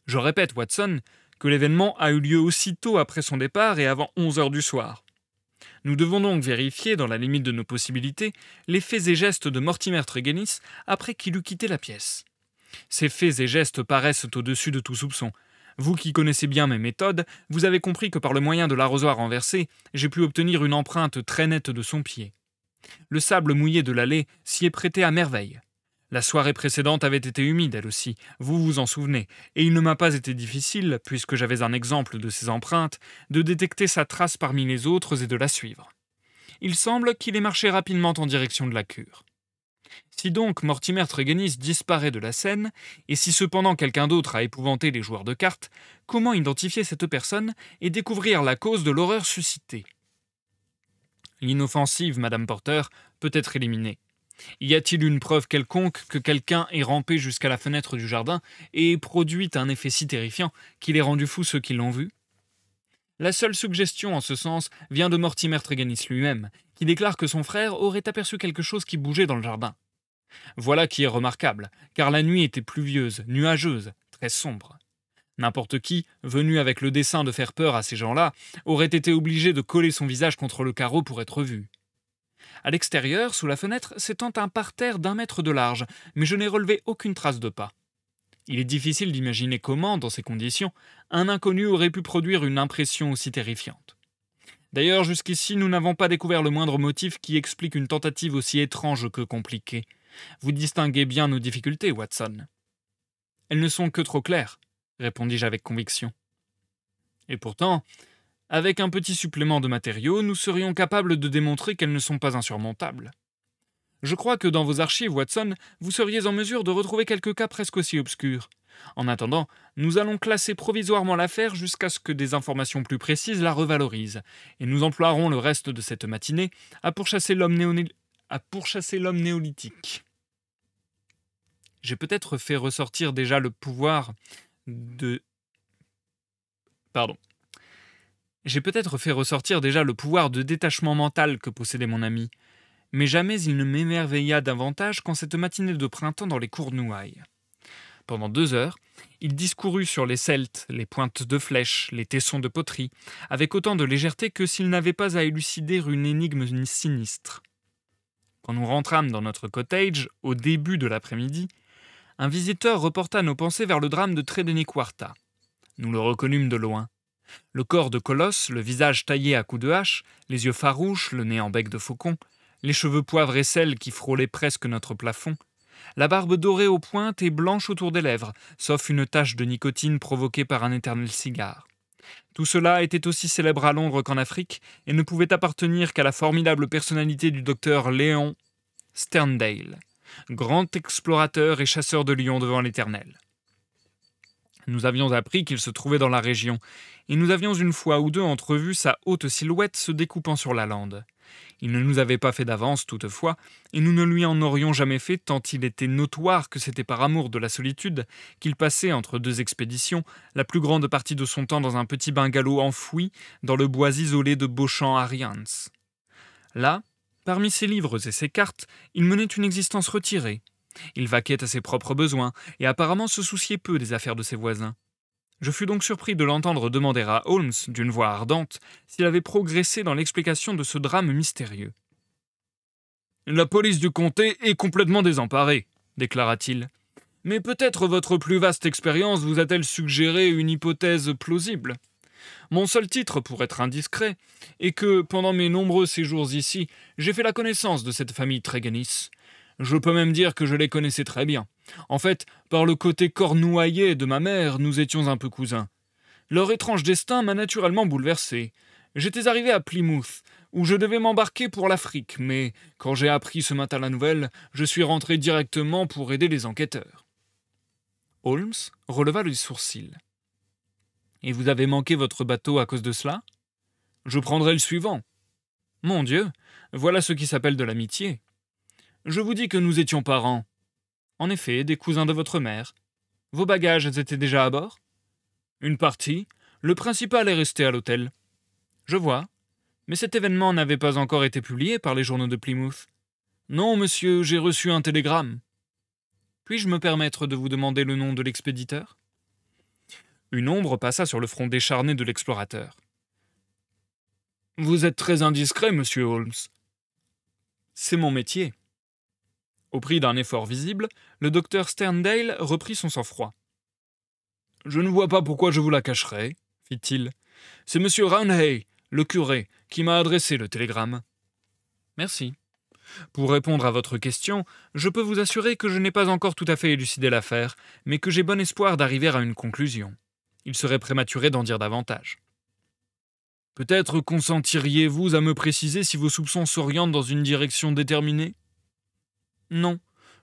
Je répète, Watson, que l'événement a eu lieu aussitôt après son départ et avant 11 heures du soir. Nous devons donc vérifier, dans la limite de nos possibilités, les faits et gestes de Mortimer Tregennis après qu'il eut quitté la pièce. Ces faits et gestes paraissent au-dessus de tout soupçon. Vous qui connaissez bien mes méthodes, vous avez compris que par le moyen de l'arrosoir renversé, j'ai pu obtenir une empreinte très nette de son pied. Le sable mouillé de l'allée s'y est prêté à merveille. La soirée précédente avait été humide, elle aussi, vous vous en souvenez, et il ne m'a pas été difficile, puisque j'avais un exemple de ces empreintes, de détecter sa trace parmi les autres et de la suivre. Il semble qu'il ait marché rapidement en direction de la cure. Si donc Mortimer Tregennis disparaît de la scène, et si cependant quelqu'un d'autre a épouvanté les joueurs de cartes, comment identifier cette personne et découvrir la cause de l'horreur suscitée? L'inoffensive Madame Porter peut être éliminée. Y a-t-il une preuve quelconque que quelqu'un ait rampé jusqu'à la fenêtre du jardin et ait produit un effet si terrifiant qu'il ait rendu fou ceux qui l'ont vu? La seule suggestion en ce sens vient de Mortimer Tregennis lui-même, qui déclare que son frère aurait aperçu quelque chose qui bougeait dans le jardin. Voilà qui est remarquable, car la nuit était pluvieuse, nuageuse, très sombre. N'importe qui, venu avec le dessein de faire peur à ces gens-là, aurait été obligé de coller son visage contre le carreau pour être vu. À l'extérieur, sous la fenêtre, s'étend un parterre d'1 mètre de large, mais je n'ai relevé aucune trace de pas. Il est difficile d'imaginer comment, dans ces conditions, un inconnu aurait pu produire une impression aussi terrifiante. D'ailleurs, jusqu'ici, nous n'avons pas découvert le moindre motif qui explique une tentative aussi étrange que compliquée. Vous distinguez bien nos difficultés, Watson. Elles ne sont que trop claires, répondis-je avec conviction. Et pourtant, avec un petit supplément de matériaux, nous serions capables de démontrer qu'elles ne sont pas insurmontables. Je crois que dans vos archives, Watson, vous seriez en mesure de retrouver quelques cas presque aussi obscurs. En attendant, nous allons classer provisoirement l'affaire jusqu'à ce que des informations plus précises la revalorisent, et nous emploierons le reste de cette matinée à pourchasser l'homme néolithique. J'ai peut-être fait ressortir déjà le pouvoir de... J'ai peut-être fait ressortir déjà le pouvoir de détachement mental que possédait mon ami, mais jamais il ne m'émerveilla davantage qu'en cette matinée de printemps dans les Cournouailles. Pendant 2 heures, il discourut sur les celtes, les pointes de flèches, les tessons de poterie, avec autant de légèreté que s'il n'avait pas à élucider une énigme sinistre. Quand nous rentrâmes dans notre cottage, au début de l'après-midi, un visiteur reporta nos pensées vers le drame de Tredeniquarta. Nous le reconnûmes de loin. Le corps de colosse, le visage taillé à coups de hache, les yeux farouches, le nez en bec de faucon, les cheveux poivre et sel qui frôlaient presque notre plafond, la barbe dorée aux pointes et blanche autour des lèvres, sauf une tache de nicotine provoquée par un éternel cigare. Tout cela était aussi célèbre à Londres qu'en Afrique et ne pouvait appartenir qu'à la formidable personnalité du docteur Léon Sterndale, grand explorateur et chasseur de lions devant l'Éternel. Nous avions appris qu'il se trouvait dans la région, et nous avions une fois ou deux entrevu sa haute silhouette se découpant sur la lande. Il ne nous avait pas fait d'avance, toutefois, et nous ne lui en aurions jamais fait tant il était notoire que c'était par amour de la solitude qu'il passait, entre 2 expéditions, la plus grande partie de son temps dans un petit bungalow enfoui dans le bois isolé de Beauchamp-Arians. Là, parmi ses livres et ses cartes, il menait une existence retirée. Il vaquait à ses propres besoins, et apparemment se souciait peu des affaires de ses voisins. Je fus donc surpris de l'entendre demander à Holmes, d'une voix ardente, s'il avait progressé dans l'explication de ce drame mystérieux. « La police du comté est complètement désemparée, » déclara-t-il. « Mais peut-être votre plus vaste expérience vous a-t-elle suggéré une hypothèse plausible. Mon seul titre, pour être indiscret, est que, pendant mes nombreux séjours ici, j'ai fait la connaissance de cette famille Tregennis. Je peux même dire que je les connaissais très bien. En fait, par le côté cornouaillais de ma mère, nous étions un peu cousins. Leur étrange destin m'a naturellement bouleversé. J'étais arrivé à Plymouth, où je devais m'embarquer pour l'Afrique, mais quand j'ai appris ce matin la nouvelle, je suis rentré directement pour aider les enquêteurs. » Holmes releva les sourcils. « Et vous avez manqué votre bateau à cause de cela ? Je prendrai le suivant. Mon Dieu, voilà ce qui s'appelle de l'amitié. Je vous dis que nous étions parents. En effet, des cousins de votre mère. Vos bagages étaient déjà à bord ? Une partie. Le principal est resté à l'hôtel. Je vois. Mais cet événement n'avait pas encore été publié par les journaux de Plymouth. Non, monsieur, j'ai reçu un télégramme. Puis-je me permettre de vous demander le nom de l'expéditeur? Une ombre passa sur le front décharné de l'explorateur. Vous êtes très indiscret, monsieur Holmes. C'est mon métier. Au prix d'un effort visible, le docteur Sterndale reprit son sang-froid. Je ne vois pas pourquoi je vous la cacherai, fit-il. C'est monsieur Roundhay, le curé, qui m'a adressé le télégramme. Merci. Pour répondre à votre question, je peux vous assurer que je n'ai pas encore tout à fait élucidé l'affaire, mais que j'ai bon espoir d'arriver à une conclusion. Il serait prématuré d'en dire davantage. Peut-être consentiriez-vous à me préciser si vos soupçons s'orientent dans une direction déterminée? Non,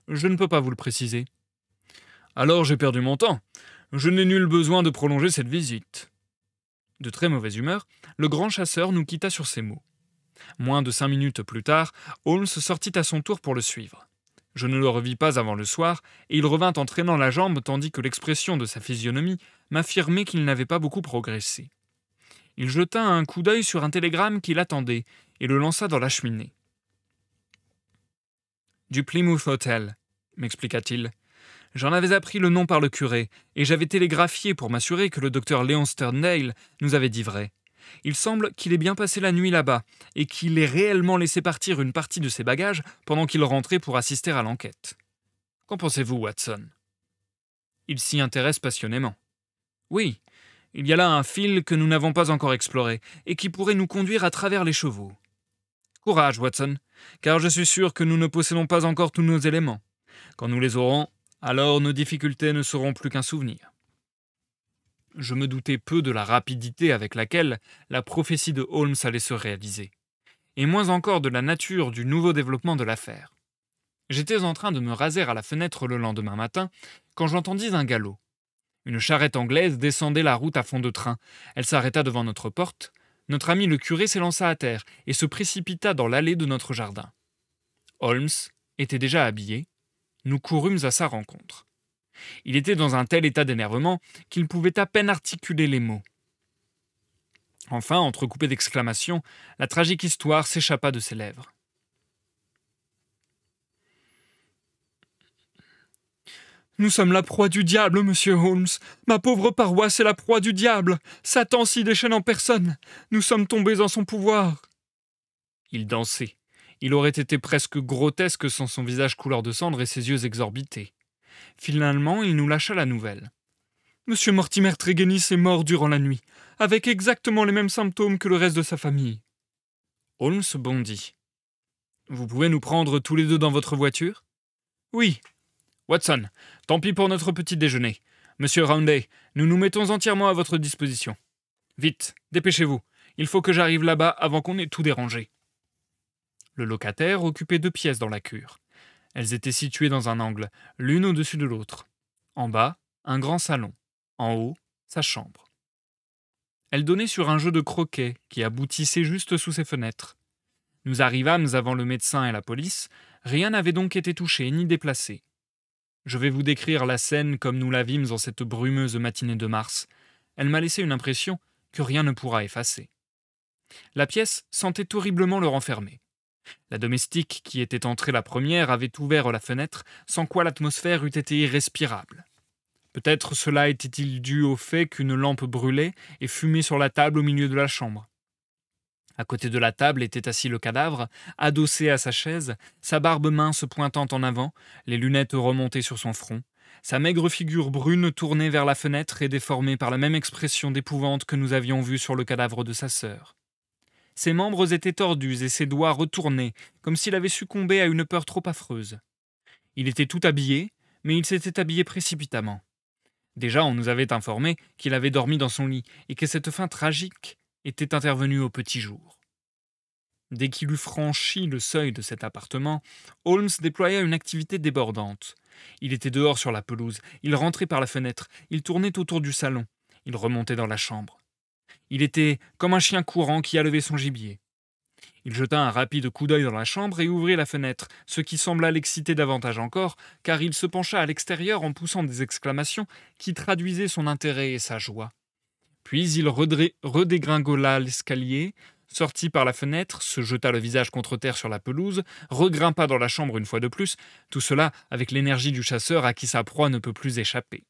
je ne peux pas vous le préciser. Alors j'ai perdu mon temps. Je n'ai nul besoin de prolonger cette visite. De très mauvaise humeur, le grand chasseur nous quitta sur ces mots. Moins de 5 minutes plus tard, Holmes sortit à son tour pour le suivre. Je ne le revis pas avant le soir, et il revint en traînant la jambe tandis que l'expression de sa physionomie m'affirmait qu'il n'avait pas beaucoup progressé. Il jeta un coup d'œil sur un télégramme qui l'attendait et le lança dans la cheminée. Du Plymouth Hotel, m'expliqua-t-il. J'en avais appris le nom par le curé, et j'avais télégraphié pour m'assurer que le docteur Léon Sterndale nous avait dit vrai. Il semble qu'il ait bien passé la nuit là-bas, et qu'il ait réellement laissé partir une partie de ses bagages pendant qu'il rentrait pour assister à l'enquête. Qu'en pensez-vous, Watson? Il s'y intéresse passionnément. Oui, il y a là un fil que nous n'avons pas encore exploré, et qui pourrait nous conduire à travers les chevaux. Courage, Watson, car je suis sûr que nous ne possédons pas encore tous nos éléments. Quand nous les aurons, alors nos difficultés ne seront plus qu'un souvenir. Je me doutais peu de la rapidité avec laquelle la prophétie de Holmes allait se réaliser, et moins encore de la nature du nouveau développement de l'affaire. J'étais en train de me raser à la fenêtre le lendemain matin, quand j'entendis un galop. Une charrette anglaise descendait la route à fond de train. Elle s'arrêta devant notre porte. Notre ami le curé s'élança à terre et se précipita dans l'allée de notre jardin. Holmes était déjà habillé. Nous courûmes à sa rencontre. Il était dans un tel état d'énervement qu'il pouvait à peine articuler les mots. Enfin, entrecoupé d'exclamations, la tragique histoire s'échappa de ses lèvres. Nous sommes la proie du diable, monsieur Holmes. Ma pauvre paroisse est la proie du diable. Satan s'y déchaîne en personne. Nous sommes tombés en son pouvoir. Il dansait. Il aurait été presque grotesque sans son visage couleur de cendre et ses yeux exorbités. Finalement, il nous lâcha la nouvelle. Monsieur Mortimer Tréguénis est mort durant la nuit, avec exactement les mêmes symptômes que le reste de sa famille. Holmes bondit. Vous pouvez nous prendre tous les deux dans votre voiture? Oui. Watson, tant pis pour notre petit déjeuner. Monsieur Roundhay, nous nous mettons entièrement à votre disposition. Vite, dépêchez-vous. Il faut que j'arrive là-bas avant qu'on ait tout dérangé. Le locataire occupait 2 pièces dans la cure. Elles étaient situées dans un angle, l'une au-dessus de l'autre. En bas, un grand salon. En haut, sa chambre. Elle donnait sur un jeu de croquet qui aboutissait juste sous ses fenêtres. Nous arrivâmes avant le médecin et la police. Rien n'avait donc été touché ni déplacé. Je vais vous décrire la scène comme nous la vîmes en cette brumeuse matinée de mars. Elle m'a laissé une impression que rien ne pourra effacer. La pièce sentait horriblement le renfermer. La domestique qui était entrée la première avait ouvert la fenêtre, sans quoi l'atmosphère eût été irrespirable. Peut-être cela était-il dû au fait qu'une lampe brûlait et fumait sur la table au milieu de la chambre. À côté de la table était assis le cadavre, adossé à sa chaise, sa barbe mince pointant en avant, les lunettes remontées sur son front, sa maigre figure brune tournée vers la fenêtre et déformée par la même expression d'épouvante que nous avions vue sur le cadavre de sa sœur. Ses membres étaient tordus et ses doigts retournés, comme s'il avait succombé à une peur trop affreuse. Il était tout habillé, mais il s'était habillé précipitamment. Déjà, on nous avait informé qu'il avait dormi dans son lit et que cette fin tragique était intervenue au petit jour. Dès qu'il eut franchi le seuil de cet appartement, Holmes déploya une activité débordante. Il était dehors sur la pelouse, il rentrait par la fenêtre, il tournait autour du salon, il remontait dans la chambre. Il était comme un chien courant qui a levé son gibier. Il jeta un rapide coup d'œil dans la chambre et ouvrit la fenêtre, ce qui sembla l'exciter davantage encore, car il se pencha à l'extérieur en poussant des exclamations qui traduisaient son intérêt et sa joie. Puis il redégringola l'escalier, sortit par la fenêtre, se jeta le visage contre terre sur la pelouse, regrimpa dans la chambre une fois de plus, tout cela avec l'énergie du chasseur à qui sa proie ne peut plus échapper.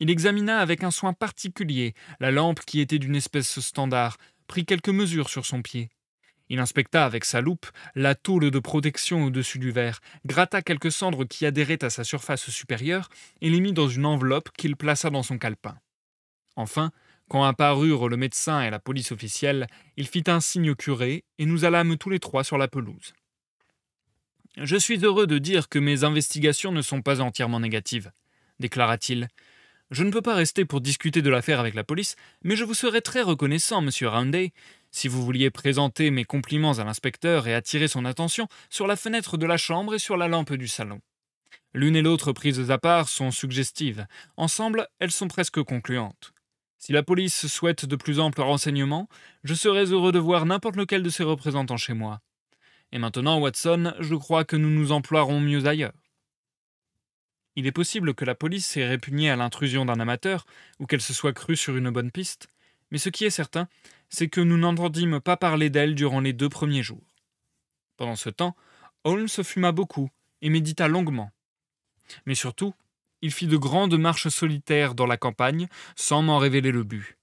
Il examina avec un soin particulier la lampe qui était d'une espèce standard, prit quelques mesures sur son pied. Il inspecta avec sa loupe la tôle de protection au-dessus du verre, gratta quelques cendres qui adhéraient à sa surface supérieure et les mit dans une enveloppe qu'il plaça dans son calepin. Enfin, quand apparurent le médecin et la police officielle, il fit un signe au curé et nous allâmes tous les trois sur la pelouse. « Je suis heureux de dire que mes investigations ne sont pas entièrement négatives, » déclara-t-il. « Je ne peux pas rester pour discuter de l'affaire avec la police, mais je vous serais très reconnaissant, monsieur Rounday, si vous vouliez présenter mes compliments à l'inspecteur et attirer son attention sur la fenêtre de la chambre et sur la lampe du salon. L'une et l'autre prises à part sont suggestives. Ensemble, elles sont presque concluantes. Si la police souhaite de plus amples renseignements, je serais heureux de voir n'importe lequel de ses représentants chez moi. Et maintenant, Watson, je crois que nous nous emploierons mieux ailleurs. » Il est possible que la police ait répugné à l'intrusion d'un amateur, ou qu'elle se soit crue sur une bonne piste, mais ce qui est certain, c'est que nous n'entendîmes pas parler d'elle durant les 2 premiers jours. Pendant ce temps, Holmes fuma beaucoup et médita longuement. Mais surtout, il fit de grandes marches solitaires dans la campagne, sans m'en révéler le but.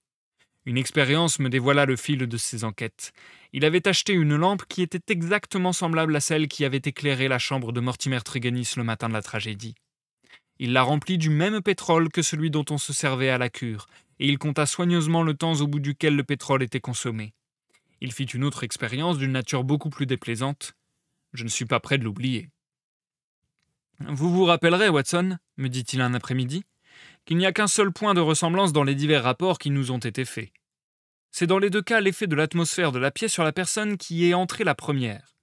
Une expérience me dévoila le fil de ses enquêtes. Il avait acheté une lampe qui était exactement semblable à celle qui avait éclairé la chambre de Mortimer Tregennis le matin de la tragédie. Il la remplit du même pétrole que celui dont on se servait à la cure, et il compta soigneusement le temps au bout duquel le pétrole était consommé. Il fit une autre expérience d'une nature beaucoup plus déplaisante. Je ne suis pas prêt de l'oublier. « Vous vous rappellerez, Watson, me dit-il un après-midi, qu'il n'y a qu'un seul point de ressemblance dans les divers rapports qui nous ont été faits. C'est dans les 2 cas l'effet de l'atmosphère de la pièce sur la personne qui est entrée la première.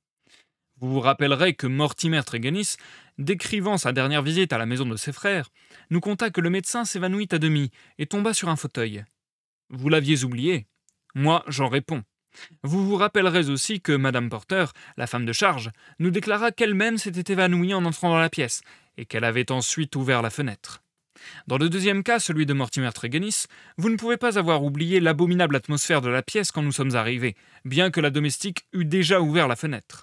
Vous vous rappellerez que Mortimer Tregennis, décrivant sa dernière visite à la maison de ses frères, nous conta que le médecin s'évanouit à demi et tomba sur un fauteuil. Vous l'aviez oublié. Moi, j'en réponds. Vous vous rappellerez aussi que Madame Porter, la femme de charge, nous déclara qu'elle-même s'était évanouie en entrant dans la pièce et qu'elle avait ensuite ouvert la fenêtre. Dans le 2e cas, celui de Mortimer Tregennis, vous ne pouvez pas avoir oublié l'abominable atmosphère de la pièce quand nous sommes arrivés, bien que la domestique eût déjà ouvert la fenêtre.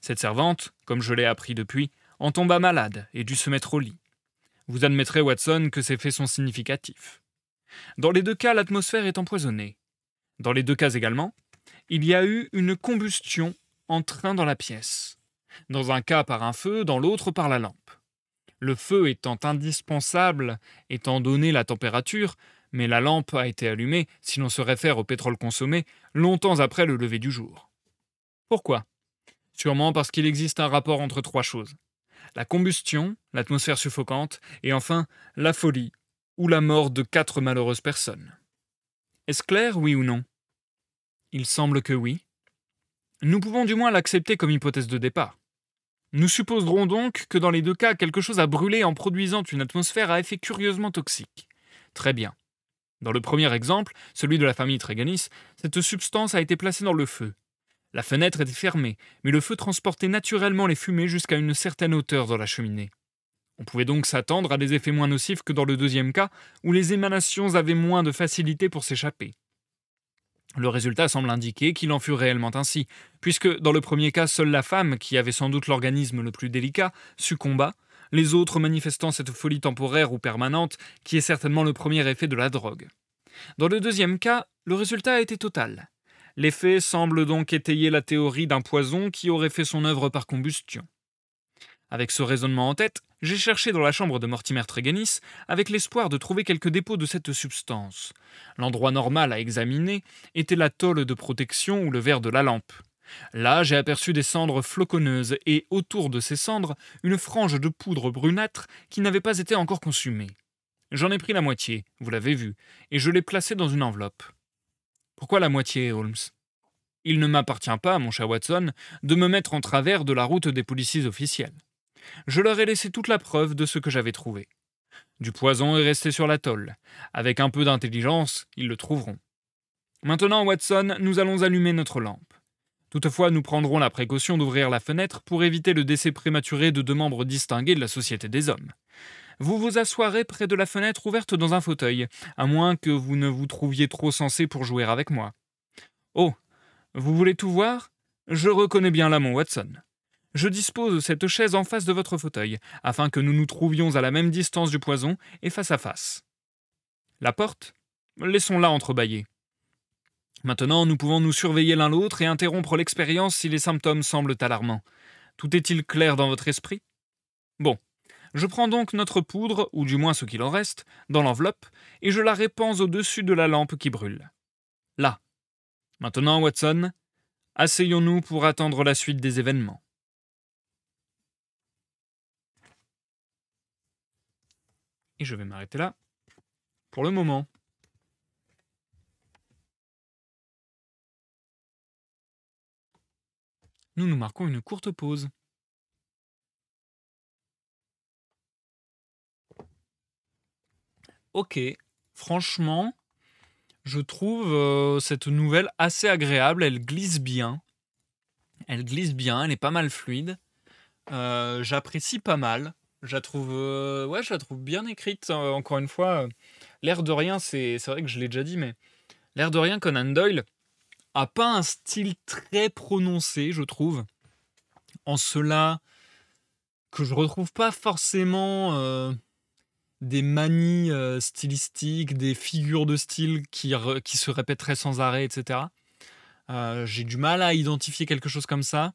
Cette servante, comme je l'ai appris depuis, en tomba malade et dut se mettre au lit. Vous admettrez, Watson, que ces faits sont significatifs. Dans les 2 cas, l'atmosphère est empoisonnée. Dans les 2 cas également, il y a eu une combustion en train dans la pièce. Dans un cas par un feu, dans l'autre par la lampe. Le feu étant indispensable étant donné la température, mais la lampe a été allumée, si l'on se réfère au pétrole consommé, longtemps après le lever du jour. Pourquoi ? Sûrement parce qu'il existe un rapport entre 3 choses. La combustion, l'atmosphère suffocante, et enfin la folie, ou la mort de 4 malheureuses personnes. Est-ce clair, oui ou non ? Il semble que oui. Nous pouvons du moins l'accepter comme hypothèse de départ. Nous supposerons donc que dans les 2 cas, quelque chose a brûlé en produisant une atmosphère à effet curieusement toxique. Très bien. Dans le premier exemple, celui de la famille Tregennis, cette substance a été placée dans le feu. La fenêtre était fermée, mais le feu transportait naturellement les fumées jusqu'à une certaine hauteur dans la cheminée. On pouvait donc s'attendre à des effets moins nocifs que dans le 2e cas, où les émanations avaient moins de facilité pour s'échapper. Le résultat semble indiquer qu'il en fut réellement ainsi, puisque dans le premier cas, seule la femme, qui avait sans doute l'organisme le plus délicat, succomba, les autres manifestant cette folie temporaire ou permanente, qui est certainement le premier effet de la drogue. Dans le 2e cas, le résultat a été total. L'effet semble donc étayer la théorie d'un poison qui aurait fait son œuvre par combustion. Avec ce raisonnement en tête, j'ai cherché dans la chambre de Mortimer Tregennis avec l'espoir de trouver quelques dépôts de cette substance. L'endroit normal à examiner était la tôle de protection ou le verre de la lampe. Là, j'ai aperçu des cendres floconneuses et, autour de ces cendres, une frange de poudre brunâtre qui n'avait pas été encore consumée. J'en ai pris la moitié, vous l'avez vu, et je l'ai placée dans une enveloppe. Pourquoi la moitié, Holmes ? Il ne m'appartient pas, mon cher Watson, de me mettre en travers de la route des policiers officiels. Je leur ai laissé toute la preuve de ce que j'avais trouvé. Du poison est resté sur la tôle. Avec un peu d'intelligence, ils le trouveront. Maintenant, Watson, nous allons allumer notre lampe. Toutefois, nous prendrons la précaution d'ouvrir la fenêtre pour éviter le décès prématuré de 2 membres distingués de la Société des Hommes. Vous vous assoirez près de la fenêtre ouverte dans un fauteuil, à moins que vous ne vous trouviez trop sensé pour jouer avec moi. Oh, vous voulez tout voir? Je reconnais bien là mon Watson. Je dispose de cette chaise en face de votre fauteuil, afin que nous nous trouvions à la même distance du poison et face à face. La porte? Laissons-la entrebâillée. Maintenant, nous pouvons nous surveiller l'un l'autre et interrompre l'expérience si les symptômes semblent alarmants. Tout est-il clair dans votre esprit? Bon. Je prends donc notre poudre, ou du moins ce qu'il en reste, dans l'enveloppe, et je la répands au-dessus de la lampe qui brûle. Là. Maintenant, Watson, asseyons-nous pour attendre la suite des événements. Et je vais m'arrêter là pour le moment. Nous nous marquons une courte pause. Ok, franchement, je trouve cette nouvelle assez agréable, elle glisse bien. Elle glisse bien, elle est pas mal fluide. J'apprécie pas mal. Ouais, je la trouve bien écrite. Encore une fois, l'air de rien, c'est vrai que je l'ai déjà dit, mais l'air de rien, Conan Doyle a pas un style très prononcé, je trouve. En cela que je retrouve pas forcément des manies stylistiques, des figures de style qui se répéteraient sans arrêt, etc. J'ai du mal à identifier quelque chose comme ça.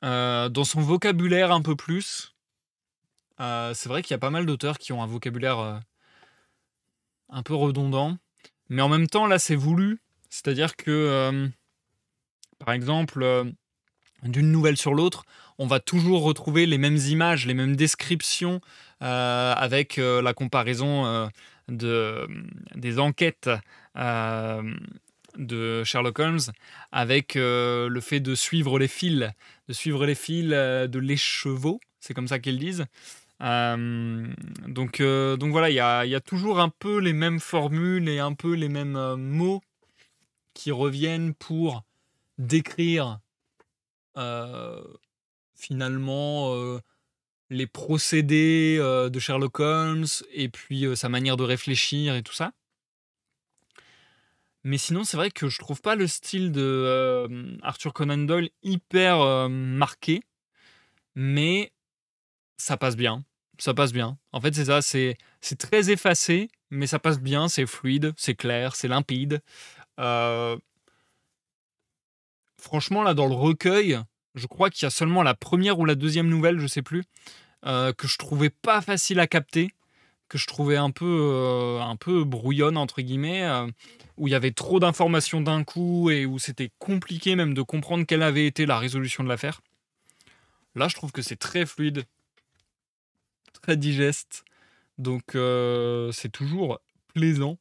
Dans son vocabulaire un peu plus, c'est vrai qu'il y a pas mal d'auteurs qui ont un vocabulaire un peu redondant. Mais en même temps, là, c'est voulu. C'est-à-dire que, par exemple, d'une nouvelle sur l'autre, on va toujours retrouver les mêmes images, les mêmes descriptions, avec la comparaison des enquêtes euh, de Sherlock Holmes avec le fait de l'écheveau, c'est comme ça qu'ils disent. Donc voilà, il y a toujours un peu les mêmes formules et un peu les mêmes mots qui reviennent pour décrire euh, finalement les procédés de Sherlock Holmes et puis sa manière de réfléchir et tout ça. Mais sinon, c'est vrai que je trouve pas le style de Arthur Conan Doyle hyper marqué, mais ça passe bien. Ça passe bien. En fait, c'est ça, c'est très effacé, mais ça passe bien, c'est fluide, c'est clair, c'est limpide. Euh, Franchement, là, dans le recueil, je crois qu'il y a seulement la première ou la deuxième nouvelle, je sais plus, que je trouvais pas facile à capter, que je trouvais un peu brouillonne, entre guillemets, où il y avait trop d'informations d'un coup et où c'était compliqué même de comprendre quelle avait été la résolution de l'affaire. Là, je trouve que c'est très fluide, très digeste, donc c'est toujours plaisant.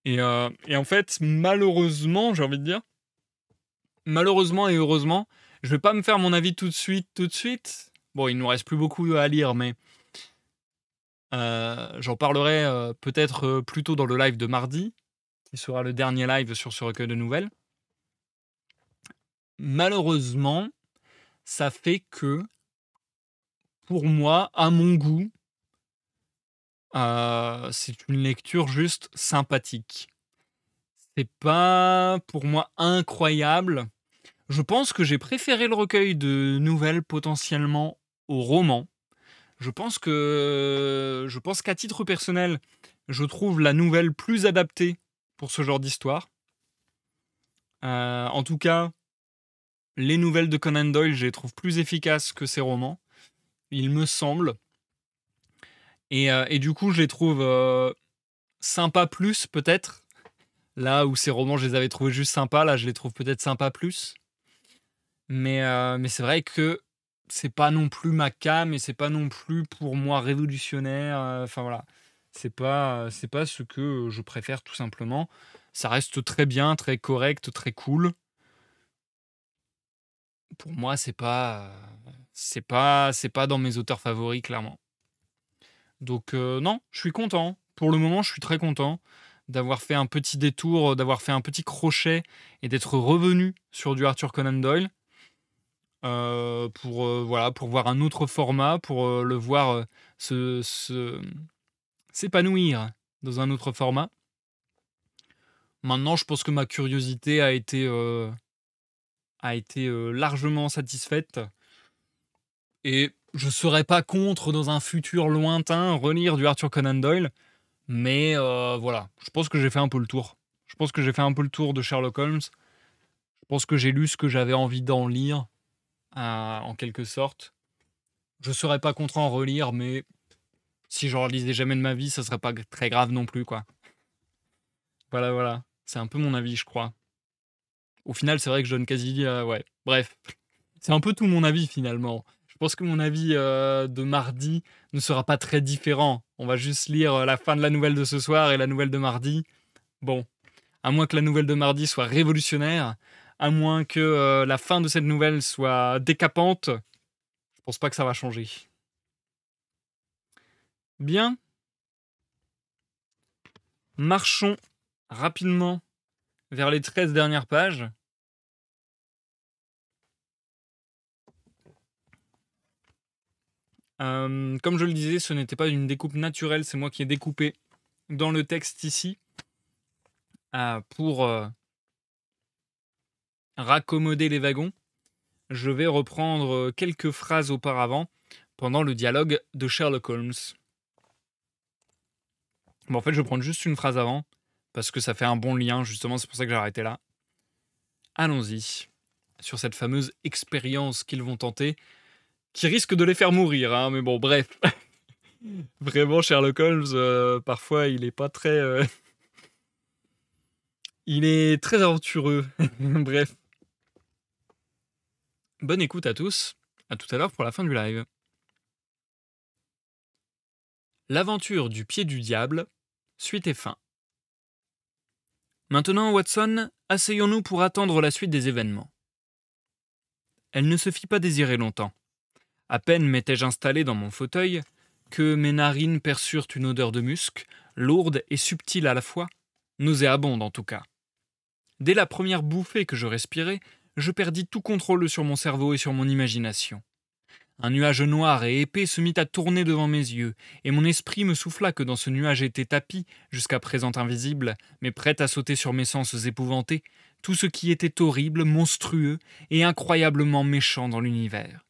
Et en fait, malheureusement, j'ai envie de dire, malheureusement et heureusement, je vais pas me faire mon avis tout de suite, tout de suite. Bon, il nous reste plus beaucoup à lire, mais j'en parlerai peut-être plus tôt dans le live de mardi, qui sera le dernier live sur ce recueil de nouvelles. Malheureusement, ça fait que, pour moi, à mon goût, c'est une lecture juste sympathique. C'est pas, pour moi, incroyable. Je pense que j'ai préféré le recueil de nouvelles potentiellement au roman. Je pense qu'à titre personnel, je trouve la nouvelle plus adaptée pour ce genre d'histoire. En tout cas, les nouvelles de Conan Doyle, je les trouve plus efficaces que ses romans, il me semble. Et du coup, je les trouve sympa plus, peut-être. Là où ces romans, je les avais trouvés juste sympas, là, je les trouve peut-être sympa plus. Mais c'est vrai que c'est pas non plus ma came et c'est pas non plus pour moi révolutionnaire. Enfin voilà, c'est pas ce que je préfère tout simplement. Ça reste très bien, très correct, très cool. Pour moi, c'est pas dans mes auteurs favoris clairement. Donc non, je suis content. Pour le moment, je suis très content d'avoir fait un petit détour, d'avoir fait un petit crochet et d'être revenu sur du Arthur Conan Doyle. voilà, pour voir un autre format, pour, le voir, s'épanouir dans un autre format. Maintenant, je pense que ma curiosité a été largement satisfaite et je serais pas contre, dans un futur lointain, relire du Arthur Conan Doyle, mais voilà, je pense que j'ai fait un peu le tour. Je pense que j'ai fait un peu le tour de Sherlock Holmes. Je pense que j'ai lu ce que j'avais envie d'en lire, en quelque sorte. Je serais pas contre en relire, mais si j'en relisais jamais de ma vie, ça serait pas très grave non plus, quoi. Voilà, voilà. C'est un peu mon avis, je crois. Au final, c'est vrai que je donne quasi, ouais, bref. C'est un peu tout mon avis, finalement. Je pense que mon avis, de mardi ne sera pas très différent. On va juste lire, la fin de la nouvelle de ce soir et la nouvelle de mardi. Bon, à moins que la nouvelle de mardi soit révolutionnaire, à moins que, la fin de cette nouvelle soit décapante, je pense pas que ça va changer. Bien, marchons rapidement vers les 13 dernières pages. Comme je le disais, ce n'était pas une découpe naturelle, c'est moi qui ai découpé dans le texte ici, pour raccommoder les wagons. Je vais reprendre quelques phrases auparavant pendant le dialogue de Sherlock Holmes. Bon, en fait, je vais prendre juste une phrase avant, parce que ça fait un bon lien, justement, c'est pour ça que j'ai arrêté là. Allons-y, sur cette fameuse expérience qu'ils vont tenter, qui risque de les faire mourir, hein, mais bon, bref. Vraiment, Sherlock Holmes, parfois, il est pas très... il est très aventureux. Bref. Bonne écoute à tous. À tout à l'heure pour la fin du live. L'aventure du pied du diable, suite et fin. Maintenant, Watson, asseyons-nous pour attendre la suite des événements. Elle ne se fit pas désirer longtemps. À peine m'étais-je installé dans mon fauteuil que mes narines perçurent une odeur de musc, lourde et subtile à la fois, nauséabonde en tout cas. Dès la première bouffée que je respirai, je perdis tout contrôle sur mon cerveau et sur mon imagination. Un nuage noir et épais se mit à tourner devant mes yeux, et mon esprit me souffla que dans ce nuage était tapi, jusqu'à présent invisible, mais prêt à sauter sur mes sens épouvantés, tout ce qui était horrible, monstrueux et incroyablement méchant dans l'univers.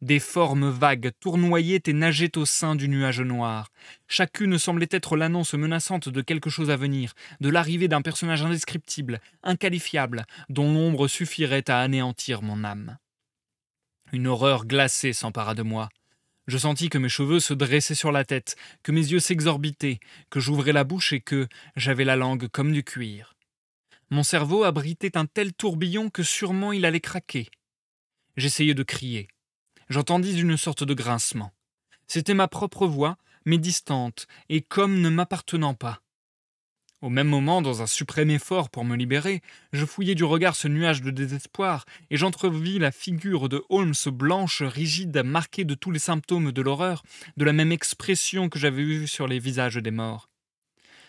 Des formes vagues tournoyaient et nageaient au sein du nuage noir. Chacune semblait être l'annonce menaçante de quelque chose à venir, de l'arrivée d'un personnage indescriptible, inqualifiable, dont l'ombre suffirait à anéantir mon âme. Une horreur glacée s'empara de moi. Je sentis que mes cheveux se dressaient sur la tête, que mes yeux s'exorbitaient, que j'ouvrais la bouche et que j'avais la langue comme du cuir. Mon cerveau abritait un tel tourbillon que sûrement il allait craquer. J'essayai de crier. J'entendis une sorte de grincement. C'était ma propre voix, mais distante, et comme ne m'appartenant pas. Au même moment, dans un suprême effort pour me libérer, je fouillai du regard ce nuage de désespoir, et j'entrevis la figure de Holmes blanche, rigide, marquée de tous les symptômes de l'horreur, de la même expression que j'avais vue sur les visages des morts.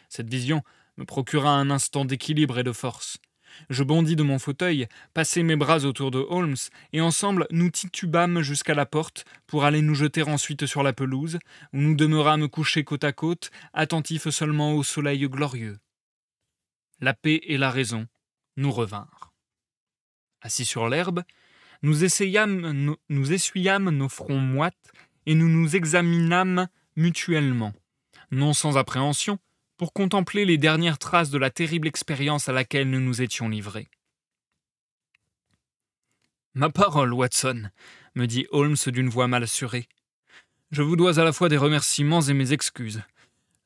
Cette vision me procura un instant d'équilibre et de force. Je bondis de mon fauteuil, passai mes bras autour de Holmes, et ensemble nous titubâmes jusqu'à la porte pour aller nous jeter ensuite sur la pelouse, où nous demeurâmes couchés côte à côte, attentifs seulement au soleil glorieux. La paix et la raison nous revinrent. Assis sur l'herbe, nous essuyâmes nos fronts moites et nous nous examinâmes mutuellement, non sans appréhension, pour contempler les dernières traces de la terrible expérience à laquelle nous nous étions livrés. « Ma parole, Watson, » me dit Holmes d'une voix mal assurée. « Je vous dois à la fois des remerciements et mes excuses.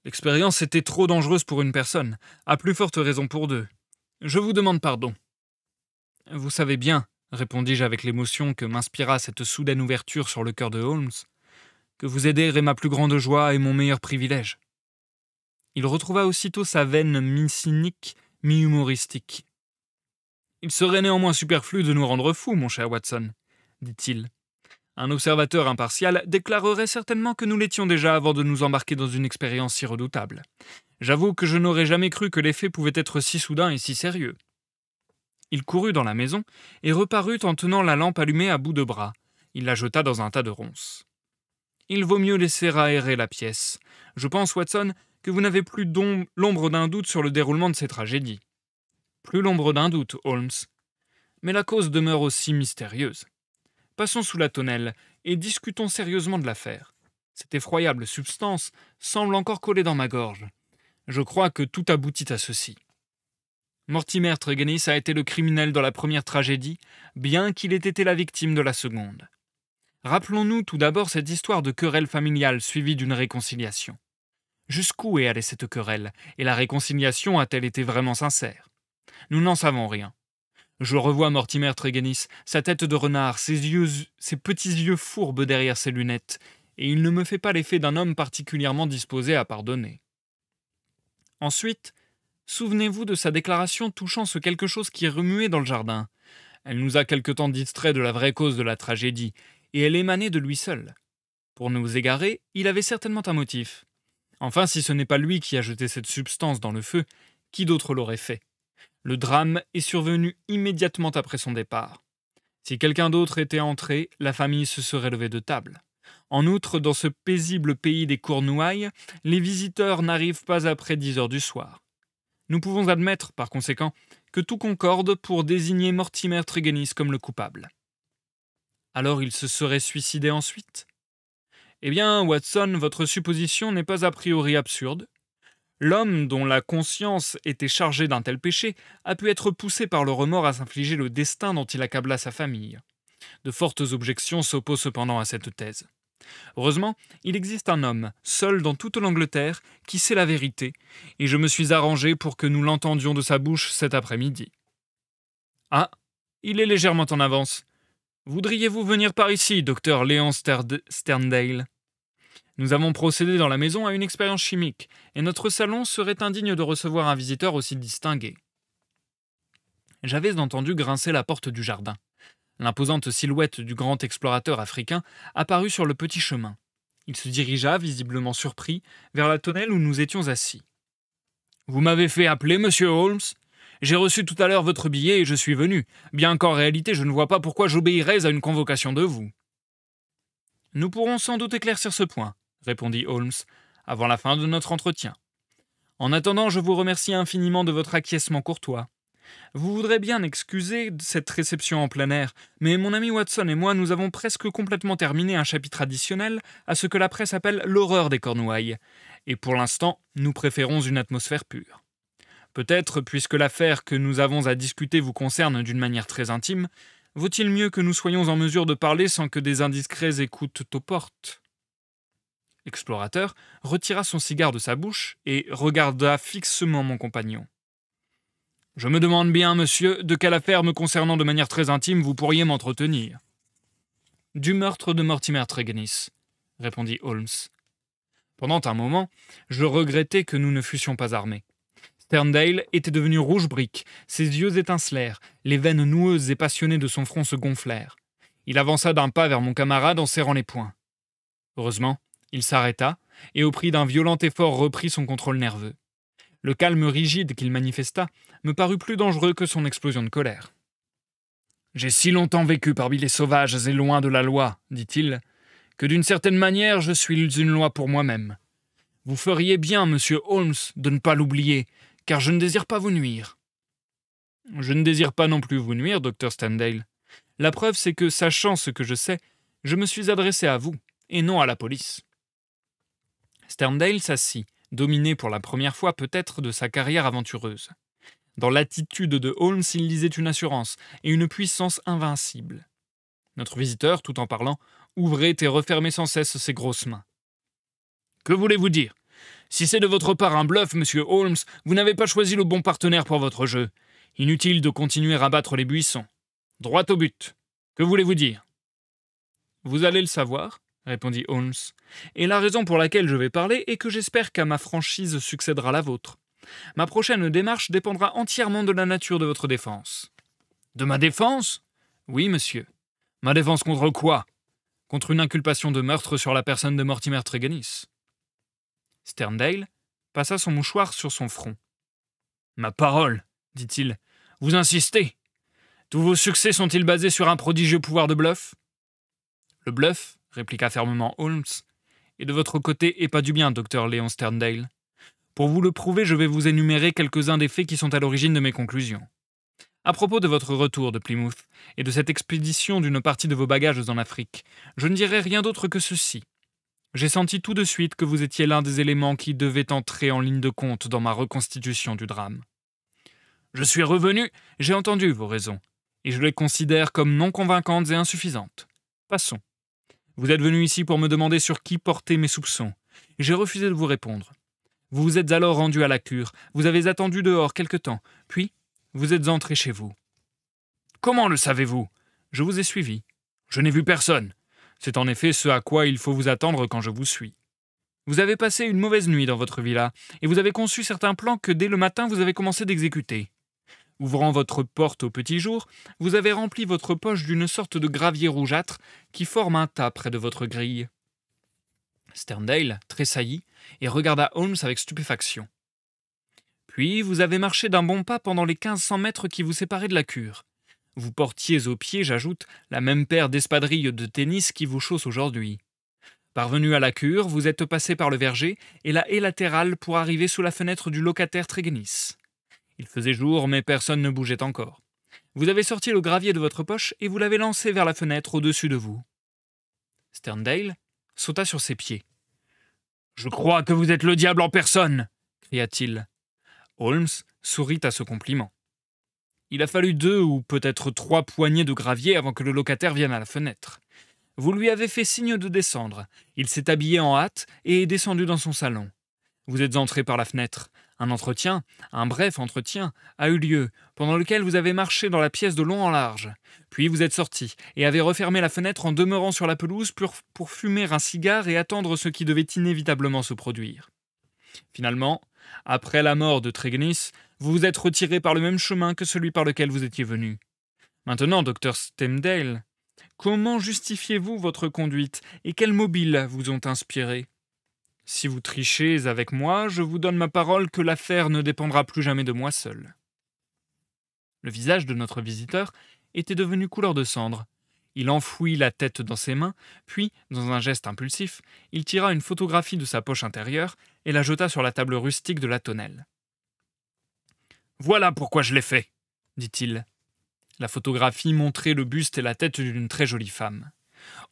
L'expérience était trop dangereuse pour une personne, à plus forte raison pour deux. Je vous demande pardon. » « Vous savez bien, » répondis-je avec l'émotion que m'inspira cette soudaine ouverture sur le cœur de Holmes, « que vous aider est ma plus grande joie et mon meilleur privilège. » Il retrouva aussitôt sa veine mi-cynique, mi-humoristique. « Il serait néanmoins superflu de nous rendre fous, mon cher Watson, » dit-il. « Un observateur impartial déclarerait certainement que nous l'étions déjà avant de nous embarquer dans une expérience si redoutable. J'avoue que je n'aurais jamais cru que les faits pouvaient être si soudains et si sérieux. » Il courut dans la maison et reparut en tenant la lampe allumée à bout de bras. Il la jeta dans un tas de ronces. « Il vaut mieux laisser aérer la pièce. Je pense, Watson, que vous n'avez plus l'ombre d'un doute sur le déroulement de ces tragédies. » « Plus l'ombre d'un doute, Holmes. Mais la cause demeure aussi mystérieuse. Passons sous la tonnelle et discutons sérieusement de l'affaire. Cette effroyable substance semble encore collée dans ma gorge. Je crois que tout aboutit à ceci. Mortimer Tregennis a été le criminel dans la première tragédie, bien qu'il ait été la victime de la seconde. Rappelons-nous tout d'abord cette histoire de querelle familiale suivie d'une réconciliation. Jusqu'où est allée cette querelle, et la réconciliation a-t-elle été vraiment sincère? Nous n'en savons rien. Je revois Mortimer Tregennis, sa tête de renard, ses petits yeux fourbes derrière ses lunettes, et il ne me fait pas l'effet d'un homme particulièrement disposé à pardonner. Ensuite, souvenez-vous de sa déclaration touchant ce quelque chose qui remuait dans le jardin. Elle nous a quelque temps distraits de la vraie cause de la tragédie, et elle émanait de lui seul. Pour nous égarer, il avait certainement un motif. Enfin, si ce n'est pas lui qui a jeté cette substance dans le feu, qui d'autre l'aurait fait? Le drame est survenu immédiatement après son départ. Si quelqu'un d'autre était entré, la famille se serait levée de table. En outre, dans ce paisible pays des Cornouailles, les visiteurs n'arrivent pas après 10 heures du soir. Nous pouvons admettre, par conséquent, que tout concorde pour désigner Mortimer Tregennis comme le coupable. Alors il se serait suicidé ensuite? Eh bien, Watson, votre supposition n'est pas a priori absurde. L'homme dont la conscience était chargée d'un tel péché a pu être poussé par le remords à s'infliger le destin dont il accabla sa famille. De fortes objections s'opposent cependant à cette thèse. Heureusement, il existe un homme, seul dans toute l'Angleterre, qui sait la vérité, et je me suis arrangé pour que nous l'entendions de sa bouche cet après-midi. Ah, il est légèrement en avance. Voudriez-vous venir par ici, docteur Léon Sterndale? Nous avons procédé dans la maison à une expérience chimique, et notre salon serait indigne de recevoir un visiteur aussi distingué. J'avais entendu grincer la porte du jardin. L'imposante silhouette du grand explorateur africain apparut sur le petit chemin. Il se dirigea, visiblement surpris, vers la tonnelle où nous étions assis. « Vous m'avez fait appeler, monsieur Holmes? J'ai reçu tout à l'heure votre billet et je suis venu, bien qu'en réalité je ne vois pas pourquoi j'obéirais à une convocation de vous. » « Nous pourrons sans doute éclaircir ce point, » répondit Holmes, « avant la fin de notre entretien. En attendant, je vous remercie infiniment de votre acquiescement courtois. Vous voudrez bien excuser cette réception en plein air, mais mon ami Watson et moi, nous avons presque complètement terminé un chapitre additionnel à ce que la presse appelle l'horreur des Cornouailles, et pour l'instant, nous préférons une atmosphère pure. Peut-être, puisque l'affaire que nous avons à discuter vous concerne d'une manière très intime, vaut-il mieux que nous soyons en mesure de parler sans que des indiscrets écoutent aux portes? L'explorateur retira son cigare de sa bouche et regarda fixement mon compagnon. « Je me demande bien, monsieur, de quelle affaire me concernant de manière très intime vous pourriez m'entretenir. »« Du meurtre de Mortimer Tregennis, » répondit Holmes. Pendant un moment, je regrettai que nous ne fussions pas armés. Sterndale était devenu rouge-brique, ses yeux étincelèrent, les veines noueuses et passionnées de son front se gonflèrent. Il avança d'un pas vers mon camarade en serrant les poings. Heureusement, il s'arrêta et au prix d'un violent effort reprit son contrôle nerveux. Le calme rigide qu'il manifesta me parut plus dangereux que son explosion de colère. « J'ai si longtemps vécu parmi les sauvages et loin de la loi, dit-il, que d'une certaine manière je suis une loi pour moi-même. Vous feriez bien, monsieur Holmes, de ne pas l'oublier, car je ne désire pas vous nuire. » « Je ne désire pas non plus vous nuire, docteur Sterndale. La preuve, c'est que, sachant ce que je sais, je me suis adressé à vous, et non à la police. » Sterndale s'assit, dominé pour la première fois peut-être de sa carrière aventureuse. Dans l'attitude de Holmes, il lisait une assurance et une puissance invincible. Notre visiteur, tout en parlant, ouvrait et refermait sans cesse ses grosses mains. « Que voulez-vous dire? Si c'est de votre part un bluff, monsieur Holmes, vous n'avez pas choisi le bon partenaire pour votre jeu. Inutile de continuer à battre les buissons. Droit au but. Que voulez-vous dire? »« Vous allez le savoir, » répondit Holmes, « et la raison pour laquelle je vais parler est que j'espère qu'à ma franchise succédera la vôtre. Ma prochaine démarche dépendra entièrement de la nature de votre défense. »« De ma défense? » ?»« Oui, monsieur. »« Ma défense contre quoi? »« Contre une inculpation de meurtre sur la personne de Mortimer Tregennis. » Sterndale passa son mouchoir sur son front. « Ma parole, dit-il, vous insistez? Tous vos succès sont-ils basés sur un prodigieux pouvoir de bluff? Le bluff, répliqua fermement Holmes, est de votre côté et pas du bien, docteur Léon Sterndale. Pour vous le prouver, je vais vous énumérer quelques-uns des faits qui sont à l'origine de mes conclusions. À propos de votre retour de Plymouth et de cette expédition d'une partie de vos bagages en Afrique, je ne dirai rien d'autre que ceci. J'ai senti tout de suite que vous étiez l'un des éléments qui devaient entrer en ligne de compte dans ma reconstitution du drame. Je suis revenu, j'ai entendu vos raisons, et je les considère comme non convaincantes et insuffisantes. Passons. Vous êtes venu ici pour me demander sur qui porter mes soupçons. J'ai refusé de vous répondre. Vous vous êtes alors rendu à la cure, vous avez attendu dehors quelque temps, puis vous êtes entré chez vous. Comment le savez-vous? Je vous ai suivi. Je n'ai vu personne. C'est en effet ce à quoi il faut vous attendre quand je vous suis. Vous avez passé une mauvaise nuit dans votre villa, et vous avez conçu certains plans que dès le matin vous avez commencé d'exécuter. Ouvrant votre porte au petit jour, vous avez rempli votre poche d'une sorte de gravier rougeâtre qui forme un tas près de votre grille. Sterndale tressaillit et regarda Holmes avec stupéfaction. Puis vous avez marché d'un bon pas pendant les 1500 mètres qui vous séparaient de la cure. Vous portiez aux pieds, j'ajoute, la même paire d'espadrilles de tennis qui vous chausse aujourd'hui. Parvenu à la cure, vous êtes passé par le verger et la haie latérale pour arriver sous la fenêtre du locataire Tréguenis. Il faisait jour, mais personne ne bougeait encore. Vous avez sorti le gravier de votre poche et vous l'avez lancé vers la fenêtre au-dessus de vous. Sterndale sauta sur ses pieds. « Je crois que vous êtes le diable en personne !» cria-t-il. Holmes sourit à ce compliment. Il a fallu 2 ou peut-être 3 poignées de gravier avant que le locataire vienne à la fenêtre. Vous lui avez fait signe de descendre. Il s'est habillé en hâte et est descendu dans son salon. Vous êtes entré par la fenêtre. Un bref entretien, a eu lieu, pendant lequel vous avez marché dans la pièce de long en large. Puis vous êtes sorti et avez refermé la fenêtre en demeurant sur la pelouse pour fumer un cigare et attendre ce qui devait inévitablement se produire. Finalement, après la mort de Tréguenis, vous vous êtes retiré par le même chemin que celui par lequel vous étiez venu. Maintenant, docteur Sterndale, comment justifiez-vous votre conduite et quels mobiles vous ont inspiré? Si vous trichez avec moi, je vous donne ma parole que l'affaire ne dépendra plus jamais de moi seul. Le visage de notre visiteur était devenu couleur de cendre. Il enfouit la tête dans ses mains, puis, dans un geste impulsif, il tira une photographie de sa poche intérieure et la jeta sur la table rustique de la tonnelle. « Voilà pourquoi je l'ai fait, » dit-il. La photographie montrait le buste et la tête d'une très jolie femme.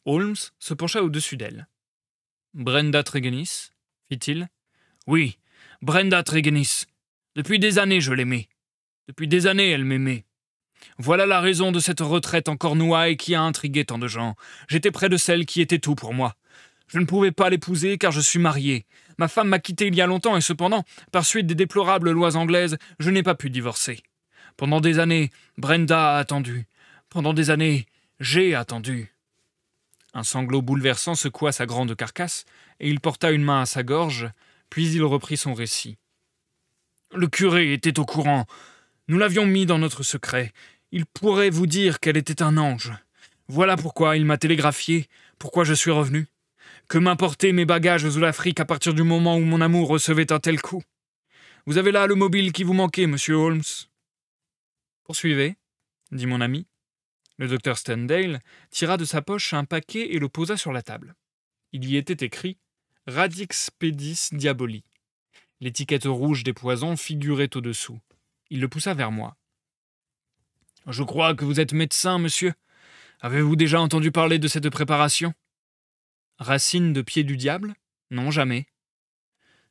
Holmes se pencha au-dessus d'elle. « Brenda Tréguenis » fit-il. « Oui, Brenda Tréguenis. Depuis des années, je l'aimais. Depuis des années, elle m'aimait. Voilà la raison de cette retraite en Cornouailles qui a intrigué tant de gens. J'étais près de celle qui était tout pour moi. Je ne pouvais pas l'épouser car je suis marié. Ma femme m'a quitté il y a longtemps et cependant, par suite des déplorables lois anglaises, je n'ai pas pu divorcer. Pendant des années, Brenda a attendu. Pendant des années, j'ai attendu. » Un sanglot bouleversant secoua sa grande carcasse, et il porta une main à sa gorge, puis il reprit son récit. « Le curé était au courant. Nous l'avions mis dans notre secret. Il pourrait vous dire qu'elle était un ange. Voilà pourquoi il m'a télégraphié, pourquoi je suis revenu. Que m'importaient mes bagages aux l'Afrique à partir du moment où mon amour recevait un tel coup. Vous avez là le mobile qui vous manquait, monsieur Holmes. »« Poursuivez, » dit mon ami. Le docteur Sterndale tira de sa poche un paquet et le posa sur la table. Il y était écrit « Radix pedis diaboli ». L'étiquette rouge des poisons figurait au-dessous. Il le poussa vers moi. « Je crois que vous êtes médecin, monsieur. Avez-vous déjà entendu parler de cette préparation ?»« Racine de pied du diable ? Non, jamais. »«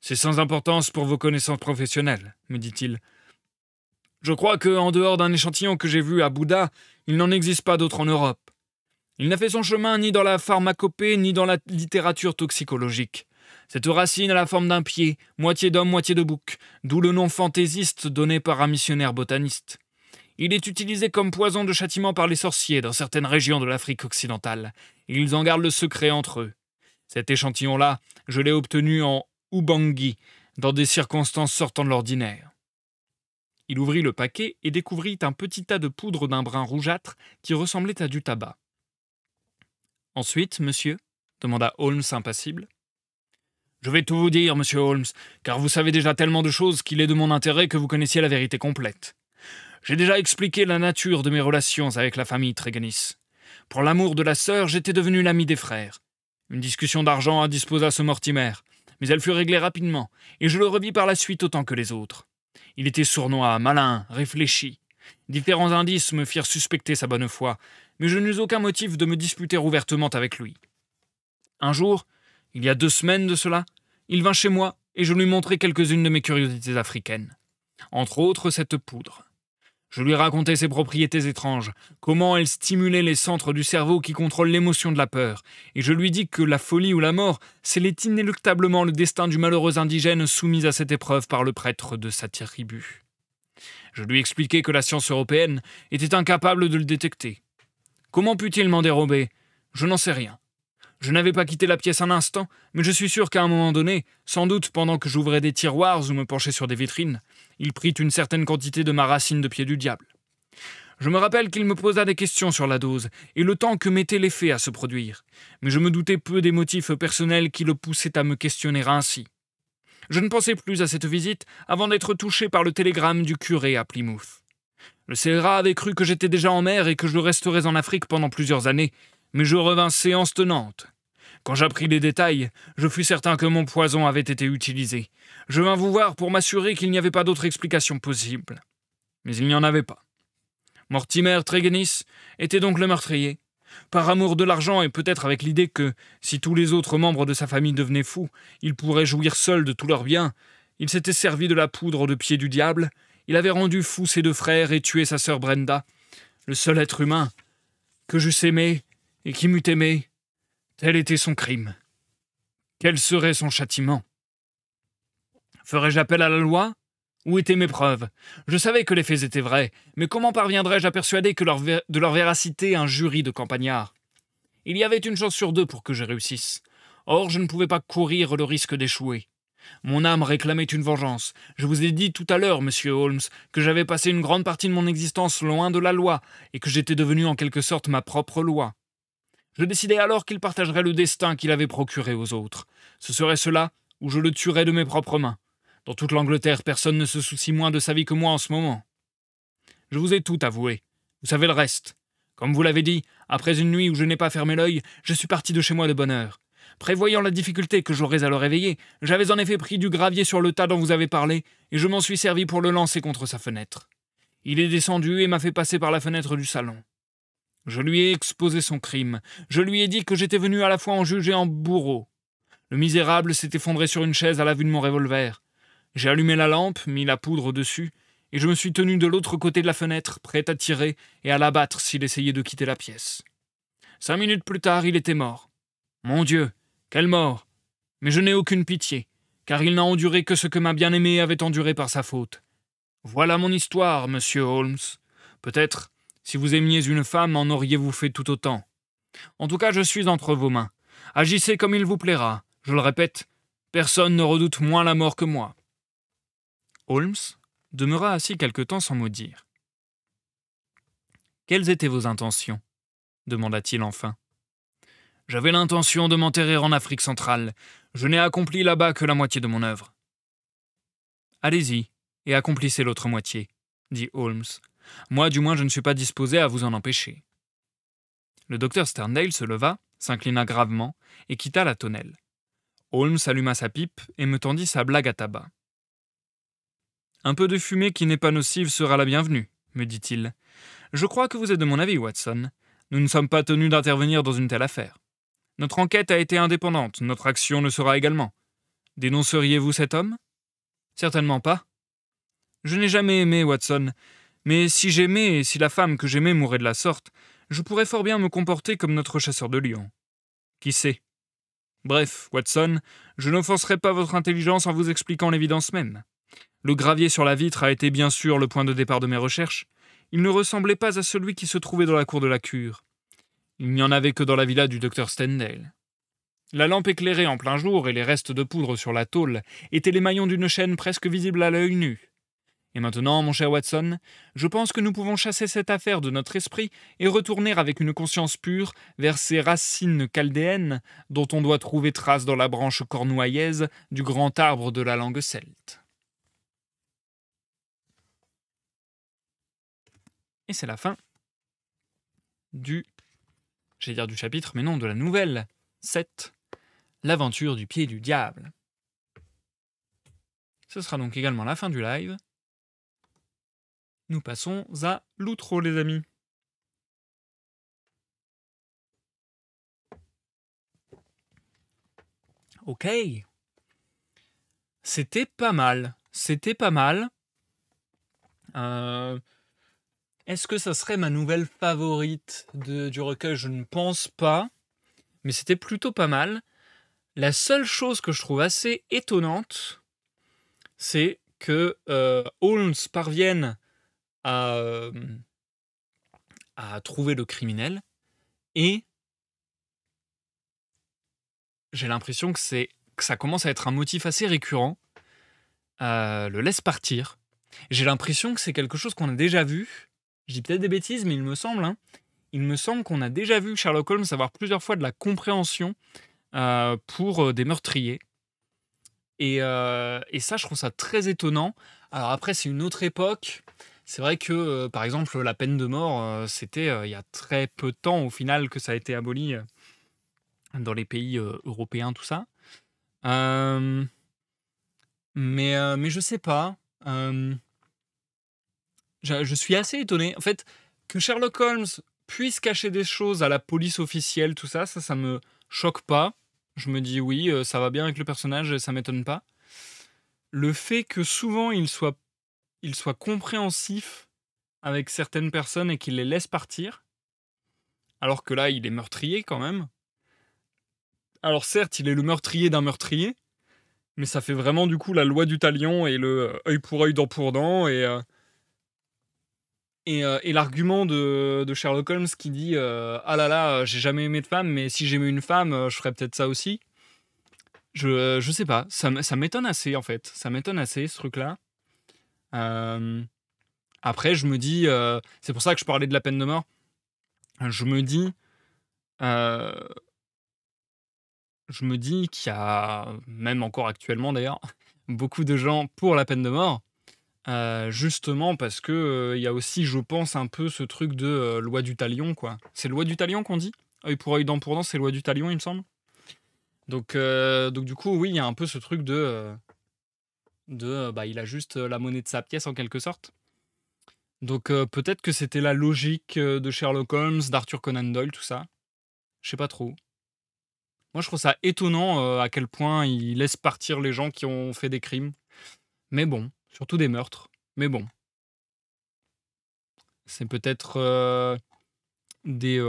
C'est sans importance pour vos connaissances professionnelles, me dit-il. Je crois que, en dehors d'un échantillon que j'ai vu à Bouddha, il n'en existe pas d'autre en Europe. Il n'a fait son chemin ni dans la pharmacopée ni dans la littérature toxicologique. Cette racine a la forme d'un pied, moitié d'homme, moitié de bouc, d'où le nom fantaisiste donné par un missionnaire botaniste. Il est utilisé comme poison de châtiment par les sorciers dans certaines régions de l'Afrique occidentale. Ils en gardent le secret entre eux. Cet échantillon-là, je l'ai obtenu en Ubangui, dans des circonstances sortant de l'ordinaire. Il ouvrit le paquet et découvrit un petit tas de poudre d'un brun rougeâtre qui ressemblait à du tabac. « Ensuite, monsieur ?» demanda Holmes impassible. « Je vais tout vous dire, monsieur Holmes, car vous savez déjà tellement de choses qu'il est de mon intérêt que vous connaissiez la vérité complète. J'ai déjà expliqué la nature de mes relations avec la famille Tréguenis. Pour l'amour de la sœur, j'étais devenu l'ami des frères. Une discussion d'argent indisposa ce Mortimer, mais elle fut réglée rapidement, et je le revis par la suite autant que les autres. Il était sournois, malin, réfléchi. Différents indices me firent suspecter sa bonne foi, mais je n'eus aucun motif de me disputer ouvertement avec lui. Un jour, il y a 2 semaines de cela, il vint chez moi et je lui montrai quelques-unes de mes curiosités africaines. Entre autres, cette poudre. Je lui racontai ses propriétés étranges, comment elle stimulait les centres du cerveau qui contrôlent l'émotion de la peur, et je lui dis que la folie ou la mort scellait inéluctablement le destin du malheureux indigène soumis à cette épreuve par le prêtre de sa tribu. Je lui expliquai que la science européenne était incapable de le détecter. Comment put-il m'en dérober? Je n'en sais rien. Je n'avais pas quitté la pièce un instant, mais je suis sûr qu'à un moment donné, sans doute pendant que j'ouvrais des tiroirs ou me penchais sur des vitrines, il prit une certaine quantité de ma racine de pied du diable. Je me rappelle qu'il me posa des questions sur la dose et le temps que mettait l'effet à se produire, mais je me doutais peu des motifs personnels qui le poussaient à me questionner ainsi. Je ne pensais plus à cette visite avant d'être touché par le télégramme du curé à Plymouth. Le scélérat avait cru que j'étais déjà en mer et que je resterais en Afrique pendant plusieurs années, mais je revins séance tenante. Quand j'appris les détails, je fus certain que mon poison avait été utilisé. Je vins vous voir pour m'assurer qu'il n'y avait pas d'autre explication possible. Mais il n'y en avait pas. Mortimer Tréguenis était donc le meurtrier. Par amour de l'argent et peut-être avec l'idée que, si tous les autres membres de sa famille devenaient fous, il pourrait jouir seul de tous leurs biens, il s'était servi de la poudre de pied du diable, il avait rendu fous ses 2 frères et tué sa sœur Brenda, le seul être humain que j'eusse aimé et qui m'eût aimé. Tel était son crime. Quel serait son châtiment? Ferais-je appel à la loi? Où étaient mes preuves? Je savais que les faits étaient vrais, mais comment parviendrais-je à persuader de leur véracité un jury de campagnards? Il y avait une chance sur 2 pour que je réussisse. Or, je ne pouvais pas courir le risque d'échouer. Mon âme réclamait une vengeance. Je vous ai dit tout à l'heure, monsieur Holmes, que j'avais passé une grande partie de mon existence loin de la loi, et que j'étais devenu en quelque sorte ma propre loi. Je décidai alors qu'il partagerait le destin qu'il avait procuré aux autres. Ce serait cela, ou je le tuerais de mes propres mains. Dans toute l'Angleterre, personne ne se soucie moins de sa vie que moi en ce moment. Je vous ai tout avoué. Vous savez le reste. Comme vous l'avez dit, après une nuit où je n'ai pas fermé l'œil, je suis parti de chez moi de bonne heure. Prévoyant la difficulté que j'aurais à le réveiller, j'avais en effet pris du gravier sur le tas dont vous avez parlé, et je m'en suis servi pour le lancer contre sa fenêtre. Il est descendu et m'a fait passer par la fenêtre du salon. Je lui ai exposé son crime. Je lui ai dit que j'étais venu à la fois en juge et en bourreau. Le misérable s'est effondré sur une chaise à la vue de mon revolver. J'ai allumé la lampe, mis la poudre dessus, et je me suis tenu de l'autre côté de la fenêtre, prêt à tirer et à l'abattre s'il essayait de quitter la pièce. 5 minutes plus tard, il était mort. Mon Dieu, quelle mort! Mais je n'ai aucune pitié, car il n'a enduré que ce que ma bien-aimée avait enduré par sa faute. Voilà mon histoire, monsieur Holmes. Peut-être, si vous aimiez une femme, en auriez-vous fait tout autant. En tout cas, je suis entre vos mains. Agissez comme il vous plaira. Je le répète, personne ne redoute moins la mort que moi. Holmes demeura assis quelque temps sans mot dire. « Quelles étaient vos intentions » demanda-t-il enfin. « J'avais l'intention de m'enterrer en Afrique centrale. Je n'ai accompli là-bas que la moitié de mon œuvre. »« Allez-y, et accomplissez l'autre moitié, » dit Holmes. « Moi, du moins, je ne suis pas disposé à vous en empêcher. » Le docteur Sterndale se leva, s'inclina gravement et quitta la tonnelle. Holmes alluma sa pipe et me tendit sa blague à tabac. « Un peu de fumée qui n'est pas nocive sera la bienvenue, » me dit-il. « Je crois que vous êtes de mon avis, Watson. Nous ne sommes pas tenus d'intervenir dans une telle affaire. Notre enquête a été indépendante, notre action le sera également. Dénonceriez-vous cet homme ? Certainement pas. Je n'ai jamais aimé Watson, mais si j'aimais et si la femme que j'aimais mourait de la sorte, je pourrais fort bien me comporter comme notre chasseur de lions. Qui sait ? Bref, Watson, je n'offenserai pas votre intelligence en vous expliquant l'évidence même. Le gravier sur la vitre a été bien sûr le point de départ de mes recherches. Il ne ressemblait pas à celui qui se trouvait dans la cour de la cure. Il n'y en avait que dans la villa du docteur Sterndale. La lampe éclairée en plein jour et les restes de poudre sur la tôle étaient les maillons d'une chaîne presque visible à l'œil nu. Et maintenant, mon cher Watson, je pense que nous pouvons chasser cette affaire de notre esprit et retourner avec une conscience pure vers ces racines chaldéennes dont on doit trouver trace dans la branche cornouaillèse du grand arbre de la langue celte. Et c'est la fin j'allais dire du chapitre, mais non, de la nouvelle 7, l'aventure du pied du diable. Ce sera donc également la fin du live. Nous passons à l'outro, les amis. Ok. C'était pas mal. Est-ce que ça serait ma nouvelle favorite du recueil? Je ne pense pas. Mais c'était plutôt pas mal. La seule chose que je trouve assez étonnante, c'est que Holmes parvienne à trouver le criminel, et j'ai l'impression que ça commence à être un motif assez récurrent, le laisse partir. J'ai l'impression que c'est quelque chose qu'on a déjà vu. Je dis peut-être des bêtises, mais il me semble qu'on a déjà vu Sherlock Holmes avoir plusieurs fois de la compréhension pour des meurtriers. Et ça, je trouve ça très étonnant. Alors après, c'est une autre époque. C'est vrai que, par exemple, la peine de mort, c'était il y a très peu de temps, au final, que ça a été aboli dans les pays européens, tout ça. Mais je sais pas. Je suis assez étonné. En fait, que Sherlock Holmes puisse cacher des choses à la police officielle, tout ça, ça me choque pas. Je me dis oui, ça va bien avec le personnage, et ça m'étonne pas. Le fait que souvent il soit compréhensif avec certaines personnes et qu'il les laisse partir, alors que là, il est meurtrier quand même. Alors certes, il est le meurtrier d'un meurtrier, mais ça fait vraiment du coup la loi du talion et le œil pour œil, dent pour dent, et l'argument de Sherlock Holmes qui dit ah là là, j'ai jamais aimé de femme, mais si j'aimais une femme, je ferais peut-être ça aussi. Je sais pas, ça m'étonne assez en fait. Ça m'étonne assez ce truc-là. Après, je me dis, c'est pour ça que je parlais de la peine de mort. Je me dis, qu'il y a, même encore actuellement d'ailleurs, beaucoup de gens pour la peine de mort. Justement parce que il y a aussi, je pense, un peu ce truc de loi du talion, quoi. C'est loi du talion qu'on dit? Œil pour œil, dent pour dent, c'est loi du talion, il me semble. Donc du coup, oui, il y a un peu ce truc bah, il a juste la monnaie de sa pièce en quelque sorte. Donc peut-être que c'était la logique de Sherlock Holmes, d'Arthur Conan Doyle, tout ça. Je sais pas trop. Moi, je trouve ça étonnant à quel point il laisse partir les gens qui ont fait des crimes. Mais bon, surtout des meurtres. Mais bon, c'est peut-être des,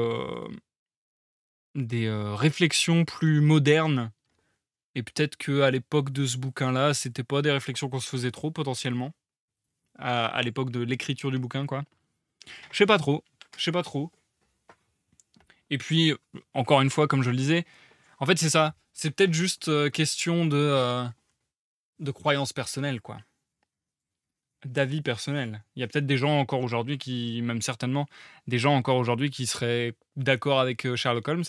réflexions plus modernes. Et peut-être qu'à l'époque de ce bouquin-là, c'était pas des réflexions qu'on se faisait trop potentiellement. À l'époque de l'écriture du bouquin, quoi. Je sais pas trop. Et puis, encore une fois, comme je le disais, en fait, c'est ça. C'est peut-être juste question de croyances personnelles, quoi. D'avis personnels. Il y a peut-être des gens encore aujourd'hui même certainement, des gens encore aujourd'hui qui seraient d'accord avec Sherlock Holmes.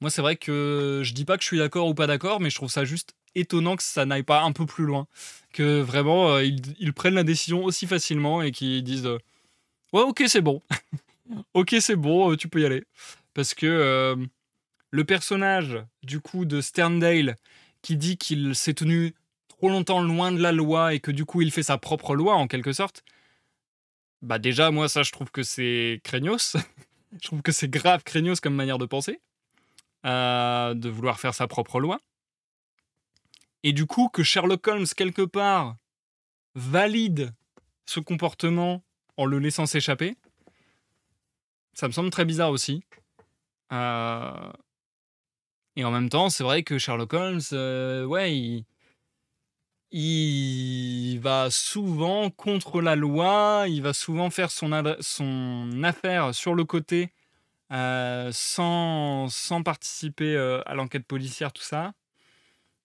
Moi, c'est vrai que je dis pas que je suis d'accord ou pas d'accord, mais je trouve ça juste étonnant que ça n'aille pas un peu plus loin. Que vraiment, ils prennent la décision aussi facilement et qu'ils disent ouais, ok, c'est bon. Ok, c'est bon, tu peux y aller. Parce que le personnage, du coup, de Sterndale, qui dit qu'il s'est tenu trop longtemps loin de la loi et que du coup, il fait sa propre loi, en quelque sorte, bah déjà, moi, ça, je trouve que c'est craignos. Je trouve que c'est grave craignos comme manière de penser, de vouloir faire sa propre loi. Et du coup, que Sherlock Holmes, quelque part, valide ce comportement en le laissant s'échapper, ça me semble très bizarre aussi. Et en même temps, c'est vrai que Sherlock Holmes, ouais, il va souvent contre la loi, il va souvent faire son affaire sur le côté, sans participer à l'enquête policière, tout ça,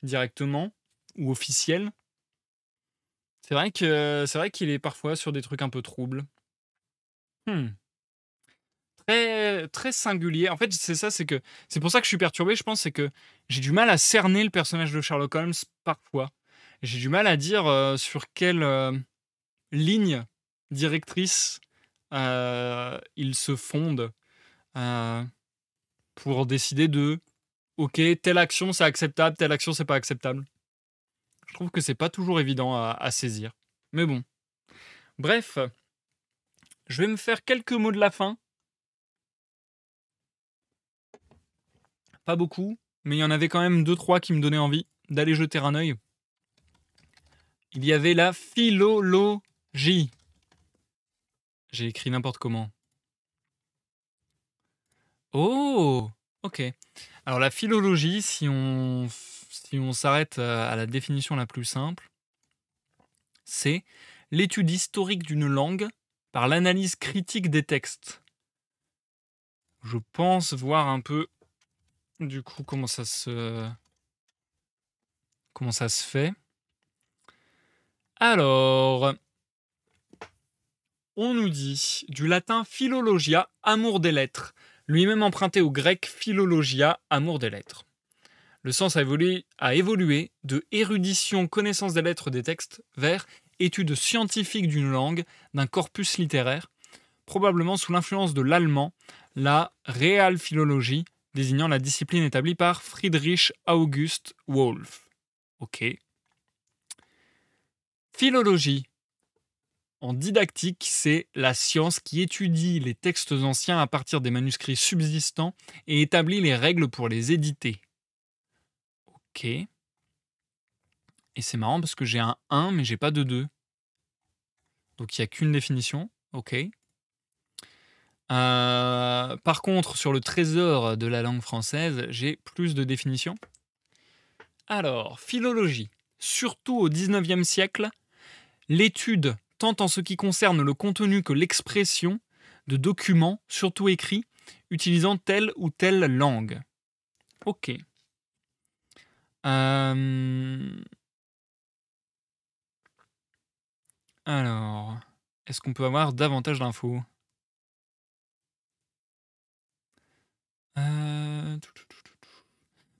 directement ou officielle. C'est vrai qu'il est parfois sur des trucs un peu troubles. Hmm. Très, très singulier. En fait, c'est pour ça que je suis perturbé, je pense, c'est que j'ai du mal à cerner le personnage de Sherlock Holmes parfois. J'ai du mal à dire sur quelle ligne directrice ils se fondent euh, pour décider de OK, telle action c'est acceptable, telle action c'est pas acceptable. Je trouve que c'est pas toujours évident à saisir. Mais bon. Bref, je vais me faire quelques mots de la fin. Pas beaucoup, mais il y en avait quand même deux trois qui me donnaient envie d'aller jeter un œil. Il y avait la philologie. J'ai écrit n'importe comment. Oh, ok. Alors la philologie, si on s'arrête à la définition la plus simple, c'est l'étude historique d'une langue par l'analyse critique des textes. Je pense voir un peu, du coup, comment ça se fait. Alors, on nous dit du latin philologia, amour des lettres, lui-même emprunté au grec philologia, amour des lettres. Le sens a évolué de érudition, connaissance des lettres des textes, vers étude scientifique d'une langue, d'un corpus littéraire, probablement sous l'influence de l'allemand, la Realphilologie, désignant la discipline établie par Friedrich August Wolff. Ok. Philologie. En didactique, c'est la science qui étudie les textes anciens à partir des manuscrits subsistants et établit les règles pour les éditer. Ok. Et c'est marrant parce que j'ai un 1, mais j'ai pas de 2. Donc il n'y a qu'une définition. Ok. Par contre, sur le trésor de la langue française, j'ai plus de définitions. Alors, philologie. Surtout au XIXe siècle, l'étude, tant en ce qui concerne le contenu que l'expression, de documents, surtout écrits, utilisant telle ou telle langue. Ok. Alors, est-ce qu'on peut avoir davantage d'infos?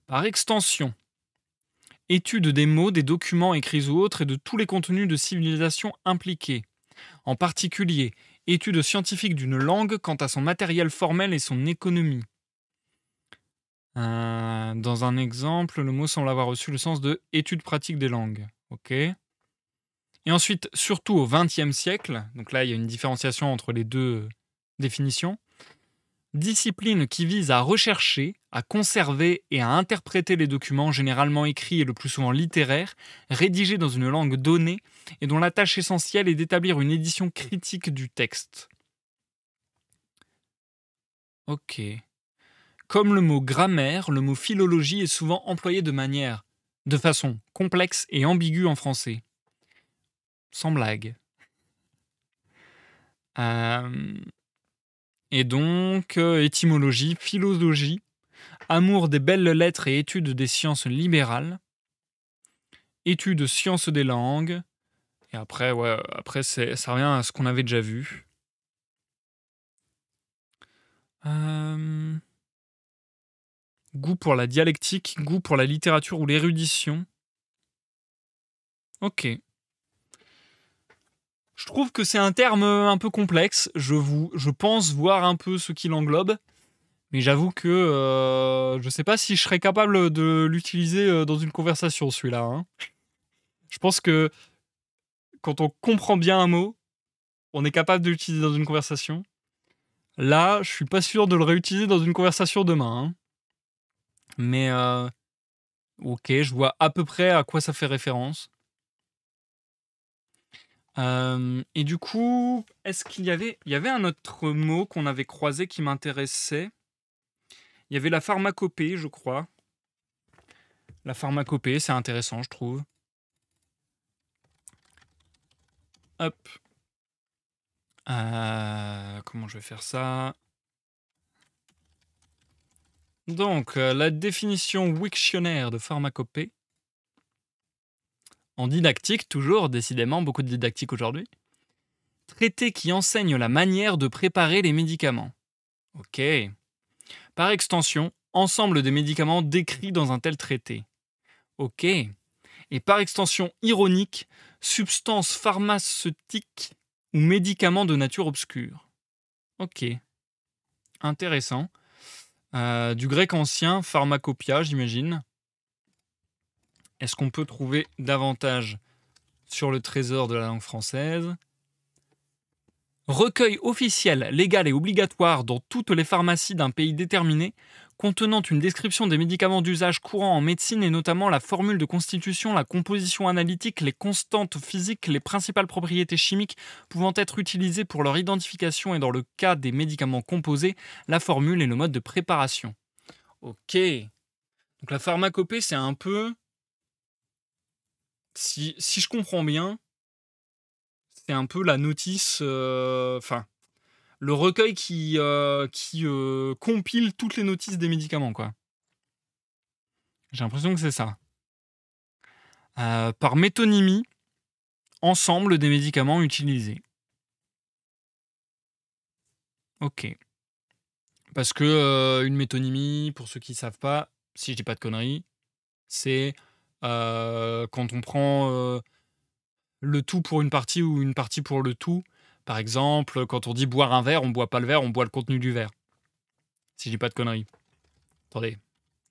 Par extension, étude des mots, des documents écrits ou autres et de tous les contenus de civilisation impliqués. En particulier, étude scientifique d'une langue quant à son matériel formel et son économie. Dans un exemple, le mot semble avoir reçu le sens de étude pratique des langues. Ok. Et ensuite, surtout au XXe siècle, donc là il y a une différenciation entre les deux définitions, discipline qui vise à rechercher, à conserver et à interpréter les documents généralement écrits et le plus souvent littéraires, rédigés dans une langue donnée et dont la tâche essentielle est d'établir une édition critique du texte. Ok. Comme le mot grammaire, le mot philologie est souvent employé de façon complexe et ambiguë en français. Sans blague. Et donc, étymologie, philologie, amour des belles lettres et étude des sciences libérales, étude sciences des langues, et après, ça revient à ce qu'on avait déjà vu. Goût pour la dialectique, goût pour la littérature ou l'érudition. Ok. Je trouve que c'est un terme un peu complexe. Je pense voir un peu ce qu'il englobe. Mais j'avoue que je sais pas si je serais capable de l'utiliser dans une conversation, celui-là. Hein. Je pense que quand on comprend bien un mot, on est capable de l'utiliser dans une conversation. Là, je suis pas sûr de le réutiliser dans une conversation demain. Hein. Mais ok, je vois à peu près à quoi ça fait référence. Et du coup, est-ce qu'il y avait un autre mot qu'on avait croisé qui m'intéressait? Il y avait la pharmacopée, je crois. La pharmacopée, c'est intéressant, je trouve. Hop. Comment je vais faire ça? Donc, la définition Wiktionnaire de pharmacopée. En didactique, toujours, décidément, beaucoup de didactique aujourd'hui. Traité qui enseigne la manière de préparer les médicaments. Ok. Par extension, ensemble des médicaments décrits dans un tel traité. Ok. Et par extension ironique, substance pharmaceutique ou médicament de nature obscure. OK, intéressant. Du grec ancien, pharmacopia, j'imagine. Est-ce qu'on peut trouver davantage sur le trésor de la langue française? Recueil officiel, légal et obligatoire dans toutes les pharmacies d'un pays déterminé, contenant une description des médicaments d'usage courant en médecine et notamment la formule de constitution, la composition analytique, les constantes physiques, les principales propriétés chimiques pouvant être utilisées pour leur identification et dans le cas des médicaments composés, la formule et le mode de préparation. Ok. Donc la pharmacopée, c'est un peu, si je comprends bien, c'est un peu la notice, enfin, le recueil qui compile toutes les notices des médicaments, quoi. J'ai l'impression que c'est ça. Par métonymie, ensemble des médicaments utilisés. Ok. Parce que une métonymie, pour ceux qui ne savent pas, si je dis pas de conneries, c'est quand on prend le tout pour une partie ou une partie pour le tout. Par exemple, quand on dit boire un verre, on boit pas le verre, on boit le contenu du verre. Si je dis pas de conneries. Attendez,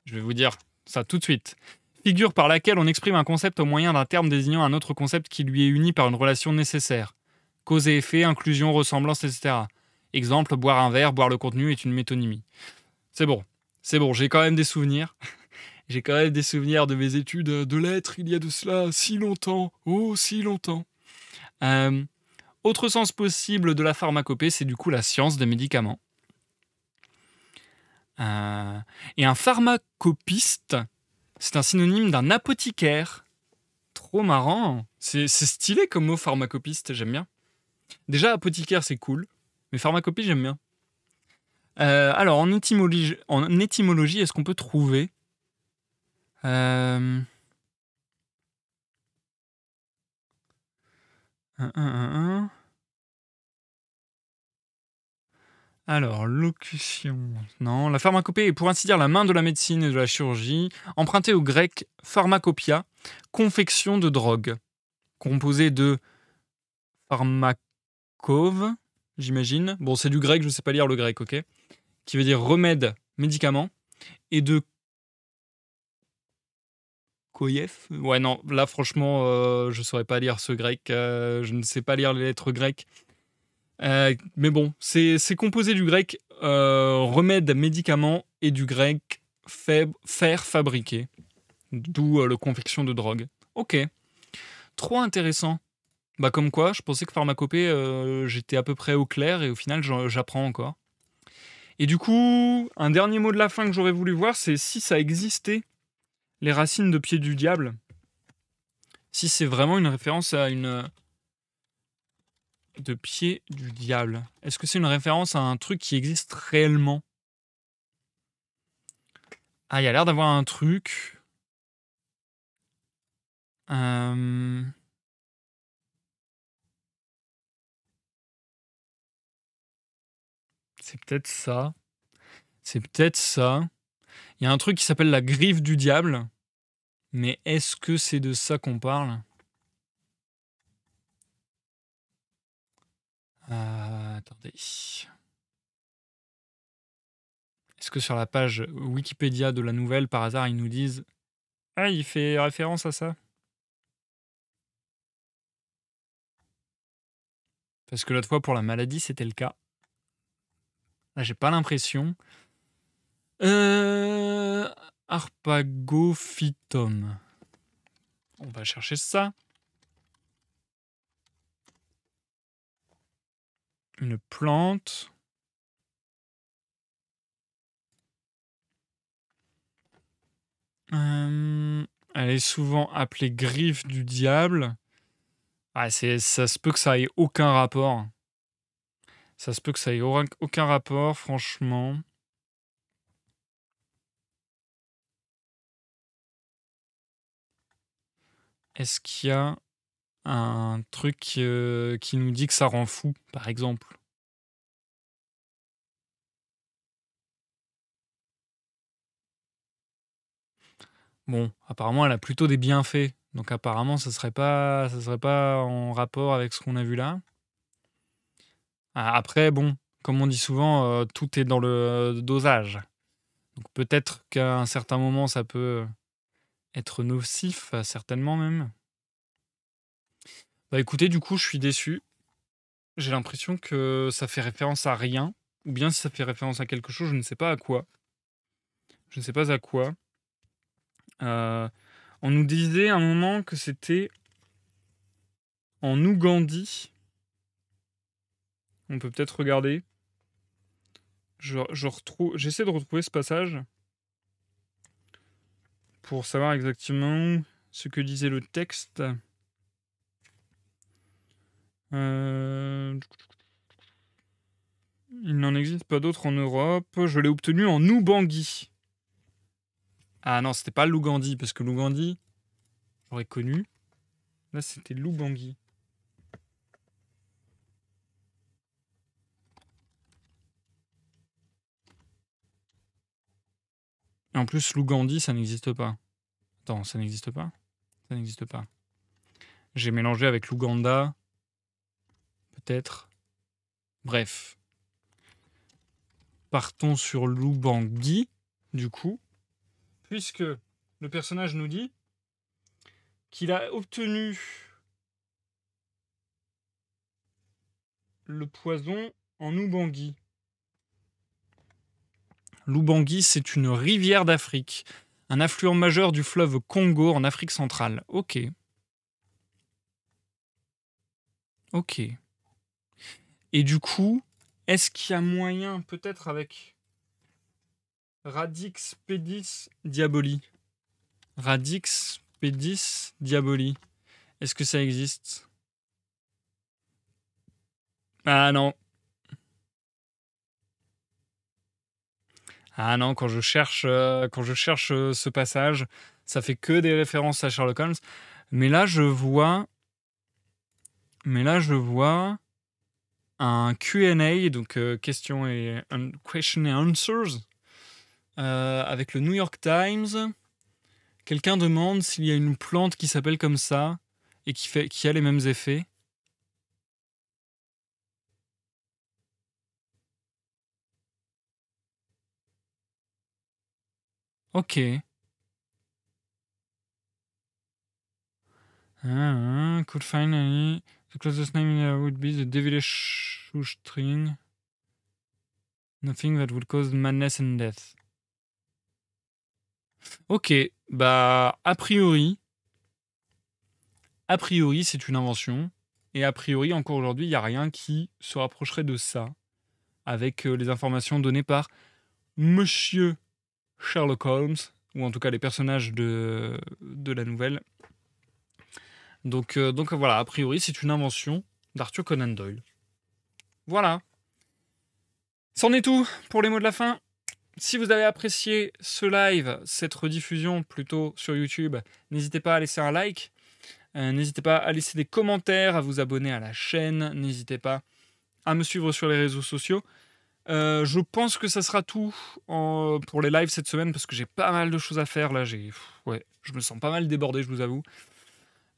je vais vous dire ça tout de suite. Figure par laquelle on exprime un concept au moyen d'un terme désignant un autre concept qui lui est uni par une relation nécessaire. Cause et effet, inclusion, ressemblance, etc. Exemple, boire un verre, boire le contenu est une métonymie. C'est bon, j'ai quand même des souvenirs. J'ai quand même des souvenirs de mes études de lettres il y a de cela si longtemps, oh si longtemps. Autre sens possible de la pharmacopée, c'est du coup la science des médicaments. Et un pharmacopiste, c'est un synonyme d'un apothicaire. Trop marrant. C'est stylé comme mot pharmacopiste, j'aime bien. Déjà, apothicaire, c'est cool. Mais pharmacopie, j'aime bien. Alors, en étymologie, est-ce qu'on peut trouver un. Alors, locution. Non, la pharmacopée est pour ainsi dire la main de la médecine et de la chirurgie, empruntée au grec pharmacopia, confection de drogue, composée de pharmakov, j'imagine. Bon, c'est du grec, je ne sais pas lire le grec, ok? Qui veut dire remède, médicament, et de koyef. Ouais, non, là, franchement, je ne saurais pas lire ce grec, je ne sais pas lire les lettres grecques. Mais bon, c'est composé du grec remède, médicament et du grec faire, fabriquer. D'où le confection de drogue. Ok, trop intéressant. Bah comme quoi, je pensais que pharmacopée, j'étais à peu près au clair et au final, j'apprends encore. Et du coup, un dernier mot de la fin que j'aurais voulu voir, c'est si ça existait, les racines de pied du diable. Si c'est vraiment une référence à une... De pied du diable. Est-ce que c'est une référence à un truc qui existe réellement? Ah, il y a l'air d'avoir un truc. C'est peut-être ça. C'est peut-être ça. Il y a un truc qui s'appelle la griffe du diable. Mais est-ce que c'est de ça qu'on parle? Attendez. Est-ce que sur la page Wikipédia de la nouvelle, par hasard, ils nous disent Ah, il fait référence à ça? Parce que l'autre fois, pour la maladie, c'était le cas. Là, j'ai pas l'impression. Harpagophytum. On va chercher ça. Une plante. Elle est souvent appelée griffe du diable. Ah, ça se peut que ça ait aucun rapport. Ça se peut que ça ait aucun rapport, franchement. Est-ce qu'il y a un truc qui nous dit que ça rend fou, par exemple? Bon, apparemment, elle a plutôt des bienfaits. Donc apparemment, ça serait pas en rapport avec ce qu'on a vu là. Après, bon, comme on dit souvent, tout est dans le dosage. Donc peut-être qu'à un certain moment, ça peut être nocif, certainement même. Bah écoutez, du coup, je suis déçu. J'ai l'impression que ça fait référence à rien, ou bien si ça fait référence à quelque chose, je ne sais pas à quoi. Je ne sais pas à quoi. On nous disait à un moment que c'était en Ougandie. On peut peut-être regarder. J'essaie de retrouver ce passage pour savoir exactement ce que disait le texte. Il n'en existe pas d'autres en Europe. Je l'ai obtenu en Oubangui. Ah non, c'était pas l'Ougandie, parce que l'Ougandie, j'aurais connu. Là, c'était l'Oubangui. Et en plus, l'Ougandie, ça n'existe pas. Attends, ça n'existe pas? Ça n'existe pas. J'ai mélangé avec l'Ouganda. Peut-être. Bref. Partons sur l'Oubangui, du coup. Puisque le personnage nous dit qu'il a obtenu le poison en Oubangui. L'Oubangui, c'est une rivière d'Afrique, un affluent majeur du fleuve Congo en Afrique centrale. Ok. Ok. Et du coup, est-ce qu'il y a moyen, peut-être avec Radix pedis diaboli? Radix pedis diaboli. Est-ce que ça existe? Ah non. Ah non, quand je cherche ce passage, ça fait que des références à Sherlock Holmes. Mais là, je vois un Q&A, donc question et question and answers, avec le New York Times. Quelqu'un demande s'il y a une plante qui s'appelle comme ça et qui a les mêmes effets. Ok. Could find any. The closest name would be the devilish shoestring. Nothing that would cause madness and death. Ok, bah a priori, c'est une invention. Et a priori, encore aujourd'hui, il n'y a rien qui se rapprocherait de ça, avec les informations données par Monsieur Sherlock Holmes, ou en tout cas les personnages de la nouvelle. Donc voilà, a priori, c'est une invention d'Arthur Conan Doyle. Voilà. C'en est tout pour les mots de la fin. Si vous avez apprécié ce live, cette rediffusion plutôt sur YouTube, n'hésitez pas à laisser un like. N'hésitez pas à laisser des commentaires, à vous abonner à la chaîne. N'hésitez pas à me suivre sur les réseaux sociaux. Je pense que ça sera tout pour les lives cette semaine parce que j'ai pas mal de choses à faire. Là, je me sens pas mal débordé, je vous avoue.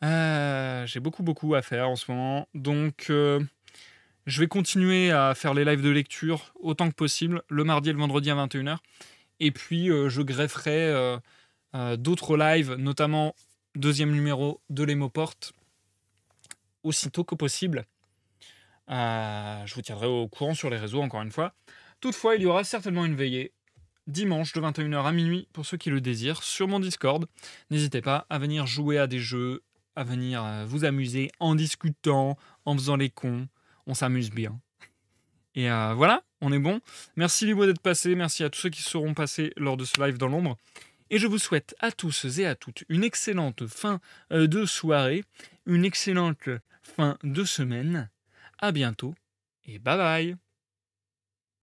J'ai beaucoup à faire en ce moment. Donc, je vais continuer à faire les lives de lecture autant que possible, le mardi et le vendredi à 21h. Et puis, je grefferai d'autres lives, notamment deuxième numéro de l'Hémoporte, aussitôt que possible. Je vous tiendrai au courant sur les réseaux, encore une fois. Toutefois, il y aura certainement une veillée dimanche de 21h à minuit, pour ceux qui le désirent, sur mon Discord. N'hésitez pas à venir jouer à des jeux, à venir vous amuser en discutant, en faisant les cons. On s'amuse bien. Et voilà, on est bon. Merci Libo d'être passé, merci à tous ceux qui seront passés lors de ce live dans l'ombre. Et je vous souhaite à tous et à toutes une excellente fin de soirée, une excellente fin de semaine. À bientôt et bye bye.